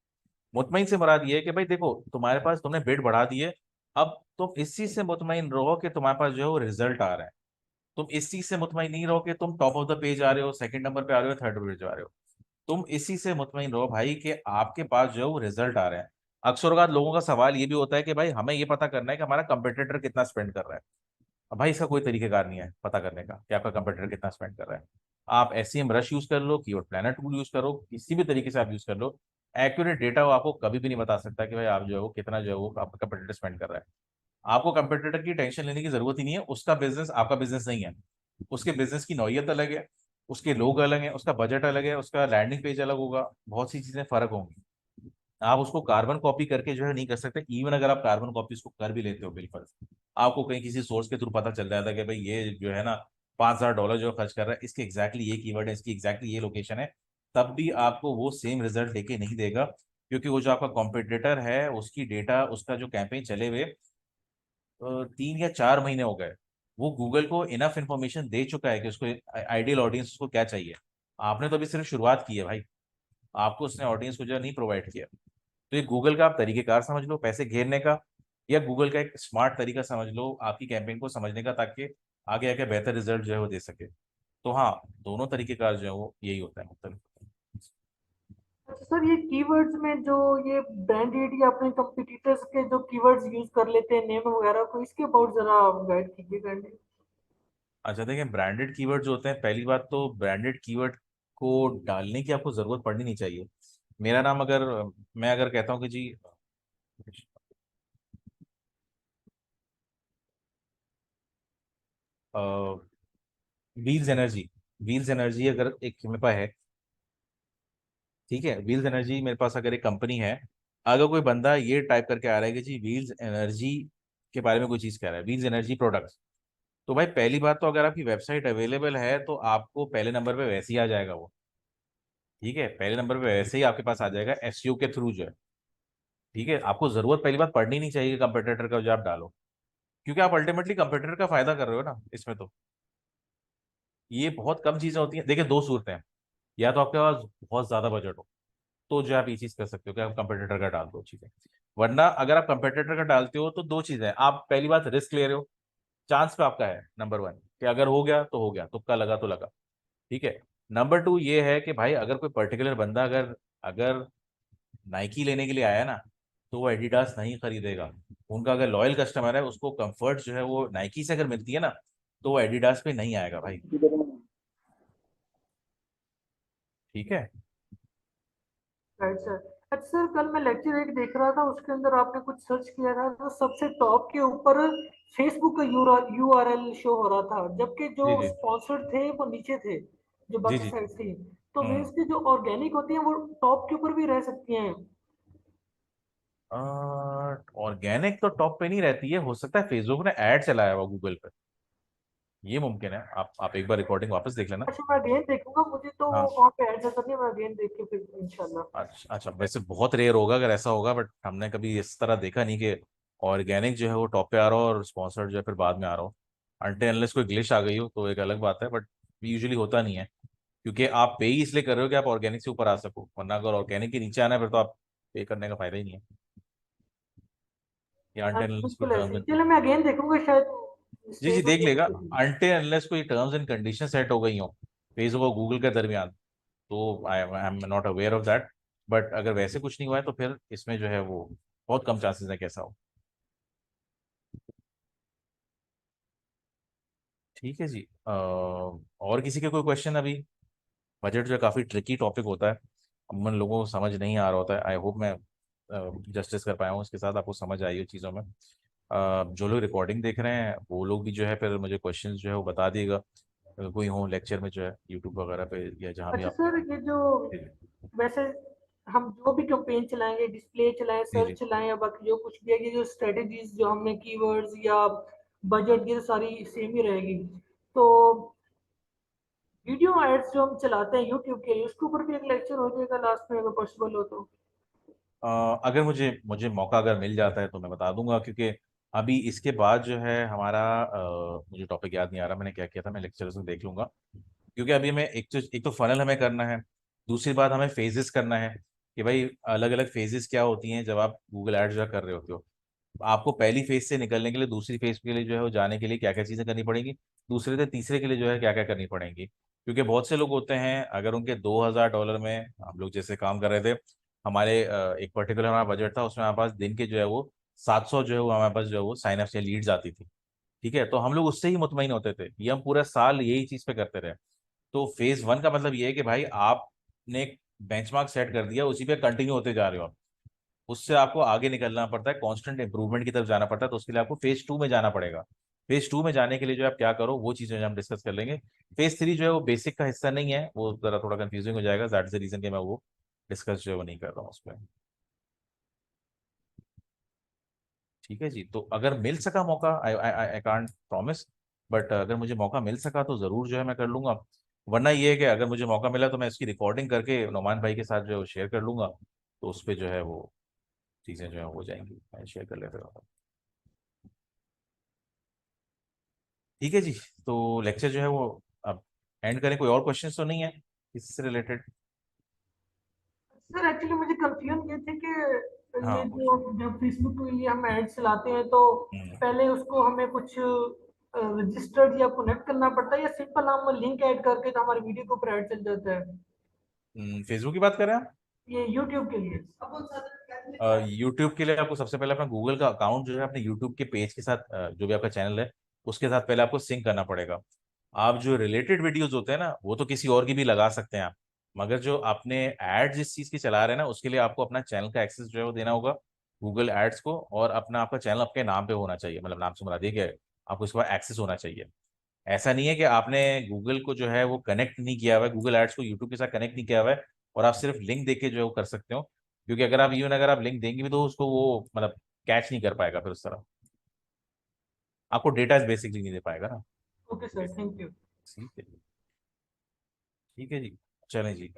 मुतमईन से मुराद ये है कि भाई देखो तुम्हारे पास, तुमने बिड बढ़ा दिए, अब तुम इस चीज से मुतमईन रहो कि तुम्हारे पास जो है वो रिजल्ट आ रहा है। तुम इस चीज से मुतमईन नहीं रहो कि तुम टॉप ऑफ द पेज आ रहे हो, सेकंड नंबर पे आ रहे हो, थर्ड पेज आ रहे हो। तुम इसी से मुतमईन रहो भाई कि आपके पास जो है वो रिजल्ट आ रहे हैं। अक्सर औक़ात लोगों का सवाल ये भी होता है कि भाई हमें ये पता करना है कि हमारा कंपटीटर कितना स्पेंड कर रहा है। अब भाई इसका कोई तरीकेकार नहीं है पता करने का कि आपका कंपटीटर कितना स्पेंड कर रहा है। आप एसईएम रश यूज कर लो, कीवर्ड प्लानर टूल यूज करो, किसी भी तरीके से आप यूज कर लो, एक्यूरेट डेटा वो आपको कभी भी नहीं बता सकता कि भाई आप जो है वो कितना जो है वो आपका कंपटीटर स्पेंड कर रहा है। आपको कंपटीटर की टेंशन लेने की जरूरत ही नहीं है, उसका बिजनेस आपका बिजनेस नहीं है। उसके बिजनेस की नौयत अलग है, उसके लोग अलग हैं, उसका बजट अलग है, उसका लैंडिंग पेज अलग होगा, बहुत सी चीजें फर्क होंगी। आप उसको कार्बन कॉपी करके जो है नहीं कर सकते। इवन अगर आप कार्बन कॉपी उसको कर भी लेते हो बिल्कुल, आपको कहीं किसी सोर्स के थ्रू पता चल जाता है कि भाई ये जो है ना $5000 जो खर्च कर रहा है, इसके एग्जैक्टली ये कीवर्ड है, इसकी एग्जैक्टली ये लोकेशन है, तब भी आपको वो सेम रिजल्ट लेके नहीं देगा। क्योंकि वो जो आपका कॉम्पिटिटर है उसकी डेटा, उसका जो कैंपेन चले हुए 3 या 4 महीने हो गए, वो गूगल को इनफ इंफॉर्मेशन दे चुका है कि उसको आइडियल ऑडियंस उसको क्या चाहिए। आपने तो अभी सिर्फ शुरुआत की है भाई, आपको उसने ऑडियंस को जो है नहीं प्रोवाइड किया। तो ये गूगल का आप तरीकेकार समझ लो पैसे घेरने का, या गूगल का एक स्मार्ट तरीका समझ लो आपकी कैंपेन को समझने का, ताकि आगे आके बेहतर रिजल्ट जो है वो दे सके। तो हाँ, दोनों तरीकेकार जो है वो यही होता है मुख्तलिफ। अच्छा सर, ये कीवर्ड्स में जो ये ब्रांडेड या अपने कंपटीटर्स के जो कीवर्ड्स यूज कर लेते हैं नेम वगैरह को, इसके अबाउट जरा गाइड कीजिएगा। अच्छा देखिए, ब्रांडेड कीवर्ड जो होते हैं, पहली बात तो ब्रांडेड कीवर्ड को डालने की आपको जरूरत पड़नी नहीं चाहिए। मेरा नाम अगर, मैं अगर कहता हूँ कि जी व्हील्स एनर्जी, व्हील्स एनर्जी अगर एक मेरे पास है, ठीक है, व्हील्स एनर्जी मेरे पास अगर एक कंपनी है, अगर कोई बंदा ये टाइप करके आ रहा है कि जी व्हील्स एनर्जी के बारे में कोई चीज़ कह रहा है, व्हील्स एनर्जी प्रोडक्ट्स, तो भाई पहली बात तो अगर आपकी वेबसाइट अवेलेबल है तो आपको पहले नंबर पे वैसे ही आ जाएगा वो। ठीक है, पहले नंबर पे वैसे ही आपके पास आ जाएगा एसईओ के थ्रू जो है। ठीक है, आपको जरूरत पहली बात पड़नी नहीं चाहिए कंपटीटर का जो आप डालो, क्योंकि आप अल्टीमेटली कंपटीटर का फायदा कर रहे हो ना इसमें। तो ये बहुत कम चीजें होती हैं। देखिए दो सूरतें हैं, या तो आपके पास बहुत ज्यादा बजट हो, तो जो आप ये चीज कर सकते हो कि आप कंपटीटर का डाल दो चीजें। वरना अगर आप कंपटीटर का डालते हो तो दो चीजें हैं, आप पहली बात रिस्क ले रहे हो, चांस पे आपका है नंबर वन कि अगर हो गया तो हो गया, तुक्का लगा तो लगा। ठीक है। नंबर टू ये है कि भाई अगर कोई पर्टिकुलर बंदा अगर अगर नाइकी लेने के लिए आया ना, तो वो एडिडास नहीं खरीदेगा। उनका अगर लॉयल कस्टमर है, उसको कंफर्ट जो है वो नाइकी से अगर मिलती है ना, तो वो एडिडास पे नहीं आएगा भाई। ठीक है। Right sir. अच्छा सर, कल मैं लेक्चर एक देख रहा था, उसके अंदर आपने कुछ सर्च किया था तो सबसे टॉप के ऊपर फेसबुक का यूआरएल शो हो रहा था, जबकि जो जी जी स्पॉन्सर्ड थे वो नीचे थे, जो जी बाकी जी। साइड थी। तो हम्म। मीन्स की जो ऑर्गेनिक होती है वो टॉप के ऊपर भी रह सकती हैं। ऑर्गेनिक तो टॉप पे नहीं रहती है, हो सकता है फेसबुक ने ऐड चलाया हुआ गूगल पे, ये मुमकिन है। आप एक बार रिकॉर्डिंग वापस देख लेना। अच्छा, मैं अगेन देखूंगा, मुझे तो वो हाँ। वहाँ पे ऐड नजर नहीं, मैं अगेन देख के फिर इंशाल्लाह। अच्छा अच्छा, वैसे बहुत रेयर होगा अगर ऐसा होगा, बट हमने कभी इस तरह देखा नहीं कि ऑर्गेनिक जो है वो टॉप पे आ रहा हो और स्पॉन्सर्ड जो है फिर बाद में आ रहा हो। अनटिल अनलेस कोई ग्लिच आ गई हो तो एक अलग बात है, बट यूजुअली होता नहीं है। क्योंकि आप पे ही इसलिए कर रहे हो कि आप ऑर्गेनिक से ऊपर आ सको, वरना अगर ऑर्गेनिक के नीचे आना है फिर तो आप पे करने का फायदा ही नहीं है। या हाँ अनटिल जी, अनलेस कोई बिल्कुल ऐसे टर्म्स ही। एंड, चलो मैं अगेन देखूंगा, शायद जी जी मिस्टेक हो देख लेगा, गई। अनटिल अनलेस कोई टर्म्स एंड कंडीशन सेट हो गई हो फेसबुक और गूगल के दरमियान, तो I am not aware of that. But अगर वैसे कुछ नहीं हुआ है तो फिर इसमें जो है वो बहुत कम चांसेस है कैसा हो। ठीक है जी। और किसी के कोई क्वेश्चन अभी? बजट जो है काफ़ी ट्रिकी टॉपिक होता है, अमूमन लोगों को समझ नहीं आ रहा होता है। आई होप मैं जस्टिस कर पाया हूँ उसके साथ, आपको समझ आई हो चीज़ों में। जो लोग रिकॉर्डिंग देख रहे हैं वो लोग भी जो है फिर मुझे क्वेश्चंस जो है वो बता दिएगा, अगर कोई हो लेक्चर में जो है यूट्यूब वगैरह पे या जहाँ भी अच्छा आप। सर, ये जो वैसे हम जो भी कैंपेन चलाएंगे, डिस्प्ले चलाएं, जी सर्च जी। चलाएं, या बाकी जो कुछ भी है, ये जो स्ट्रेटेजीज जो हमने कीवर्ड्स या बजट, ये सारी सेम ही रहेगी। तो वीडियो एड्स जो हम चलाते हैं यूट्यूब के लिए, उसके ऊपर भी एक लेक्चर हो जाएगा लास्ट में, अगर पॉसिबल हो तो। अगर मुझे मुझे मौका अगर मिल जाता है तो मैं बता दूंगा, क्योंकि अभी इसके बाद जो है हमारा मुझे टॉपिक याद नहीं आ रहा मैंने क्या किया था, मैं लेक्चर्स में देख लूंगा। क्योंकि अभी हमें एक तो फनल हमें करना है, दूसरी बात हमें फेजेस करना है कि भाई अलग अलग फेजेस क्या होती हैं जब आप गूगल एड्स जो कर रहे होते हो। आपको पहली फेज से निकलने के लिए दूसरी फेज के लिए जो है वो जाने के लिए क्या क्या चीज़ें करनी पड़ेंगी, दूसरे से तीसरे के लिए जो है क्या क्या करनी पड़ेंगी। क्योंकि बहुत से लोग होते हैं, अगर उनके $2000 में हम लोग जैसे काम कर रहे थे, हमारे एक पर्टिकुलर हमारा बजट था, उसमें हमारे पास दिन के जो है वो 700 जो है वो हमारे पास जो है वो साइन अप या लीड्स आती थी। ठीक है, तो हम लोग उससे ही मुतमईन होते थे, ये हम पूरा साल यही चीज़ पे करते रहे। तो फेज वन का मतलब ये है कि भाई आपने एक बेंचमार्क सेट कर दिया, उसी पे कंटिन्यू होते जा रहे हो आप। उससे आपको आगे निकलना पड़ता है, कांस्टेंट इंप्रूवमेंट की तरफ जाना पड़ता है, तो उसके लिए आपको फेज टू में जाना पड़ेगा। फेज टू में जाने के लिए जो आप क्या करो वो चीज़ें जो हम डिस्कस कर लेंगे। फेज थ्री जो है वो बेसिक का हिस्सा नहीं है, वो जरा थोड़ा कंफ्यूजिंग हो जाएगा, दैट इज द रीजन कि मैं वो डिस्कस जो है वो नहीं कर रहा हूँ उस पर। ठीक है जी, तो अगर मिल सका मौका, आई आई आई कांट प्रॉमिस, बट अगर मुझे मौका मिल सका तो ज़रूर जो है मैं कर लूंगा। वरना ये है कि अगर मुझे मौका मिला तो मैं इसकी रिकॉर्डिंग करके नोमान भाई के साथ जो है वो शेयर कर लूंगा, तो उस पर जो है वो चीज़ें जो है हो जाएंगी, मैं शेयर कर लेता हूँ। ठीक है जी, तो लेक्चर जो है वो अब एंड करें, कोई और क्वेश्चन तो नहीं है इससे रिलेटेड? सर एक्चुअली मुझे कंफ्यूजन ये थी कि हाँ ये जो पूछिए। जब फेसबुक के लिए हम एड चलाते हैं तो पहले उसको हमें कुछ रजिस्टर्ड या कनेक्ट करना पड़ता है, या सिंपल हम लिंक ऐड करके तो हमारी वीडियो के ऊपर ऐड चल जाता है? फेसबुक की बात कर रहे हैं ये यूट्यूब के लिए। आप? यूट्यूब के लिए आपको सबसे पहले अपना गूगल का अकाउंट जो है अपने यूट्यूब के पेज के साथ, जो भी आपका चैनल है उसके साथ पहले आपको सिंक करना पड़ेगा। आप जो रिलेटेड वीडियोस होते हैं ना वो तो किसी और की भी लगा सकते हैं आप, मगर जो आपने एड जिस चीज़ की चला रहे हैं ना उसके लिए आपको अपना चैनल का एक्सेस जो है वो देना होगा गूगल एड्स को, और अपना आपका चैनल आपके नाम पे होना चाहिए, मतलब नाम से मुराद ये कि आपको इसके बाद एक्सेस होना चाहिए। ऐसा नहीं है कि आपने गूगल को जो है वो कनेक्ट नहीं किया हुआ है, गूगल एड्स को यूट्यूब के साथ कनेक्ट नहीं किया हुआ है और आप सिर्फ लिंक देके जो है वो कर सकते हो। क्योंकि अगर आप इवन अगर आप लिंक देंगे भी तो उसको वो मतलब कैच नहीं कर पाएगा, फिर उस तरह आपको डेटा बेसिकली नहीं दे पाएगा ना। Okay sir, thank you. ठीक है, ठीक है जी। चलें जी,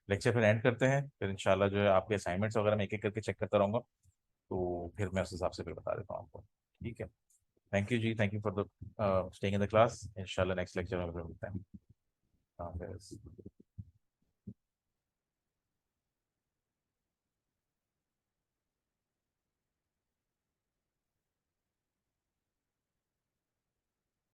लेक्चर फिर एंड करते हैं, फिर इंशाल्लाह जो है आपके असाइनमेंट्स वगैरह मैं एक एक करके चेक करता रहूँगा, तो फिर मैं उस हिसाब से फिर बता देता हूँ आपको। ठीक है, थैंक यू जी, thank you for the staying in the class, इंशाल्लाह नेक्स्ट लेक्चर में फिर मिलते हैं। हाँ,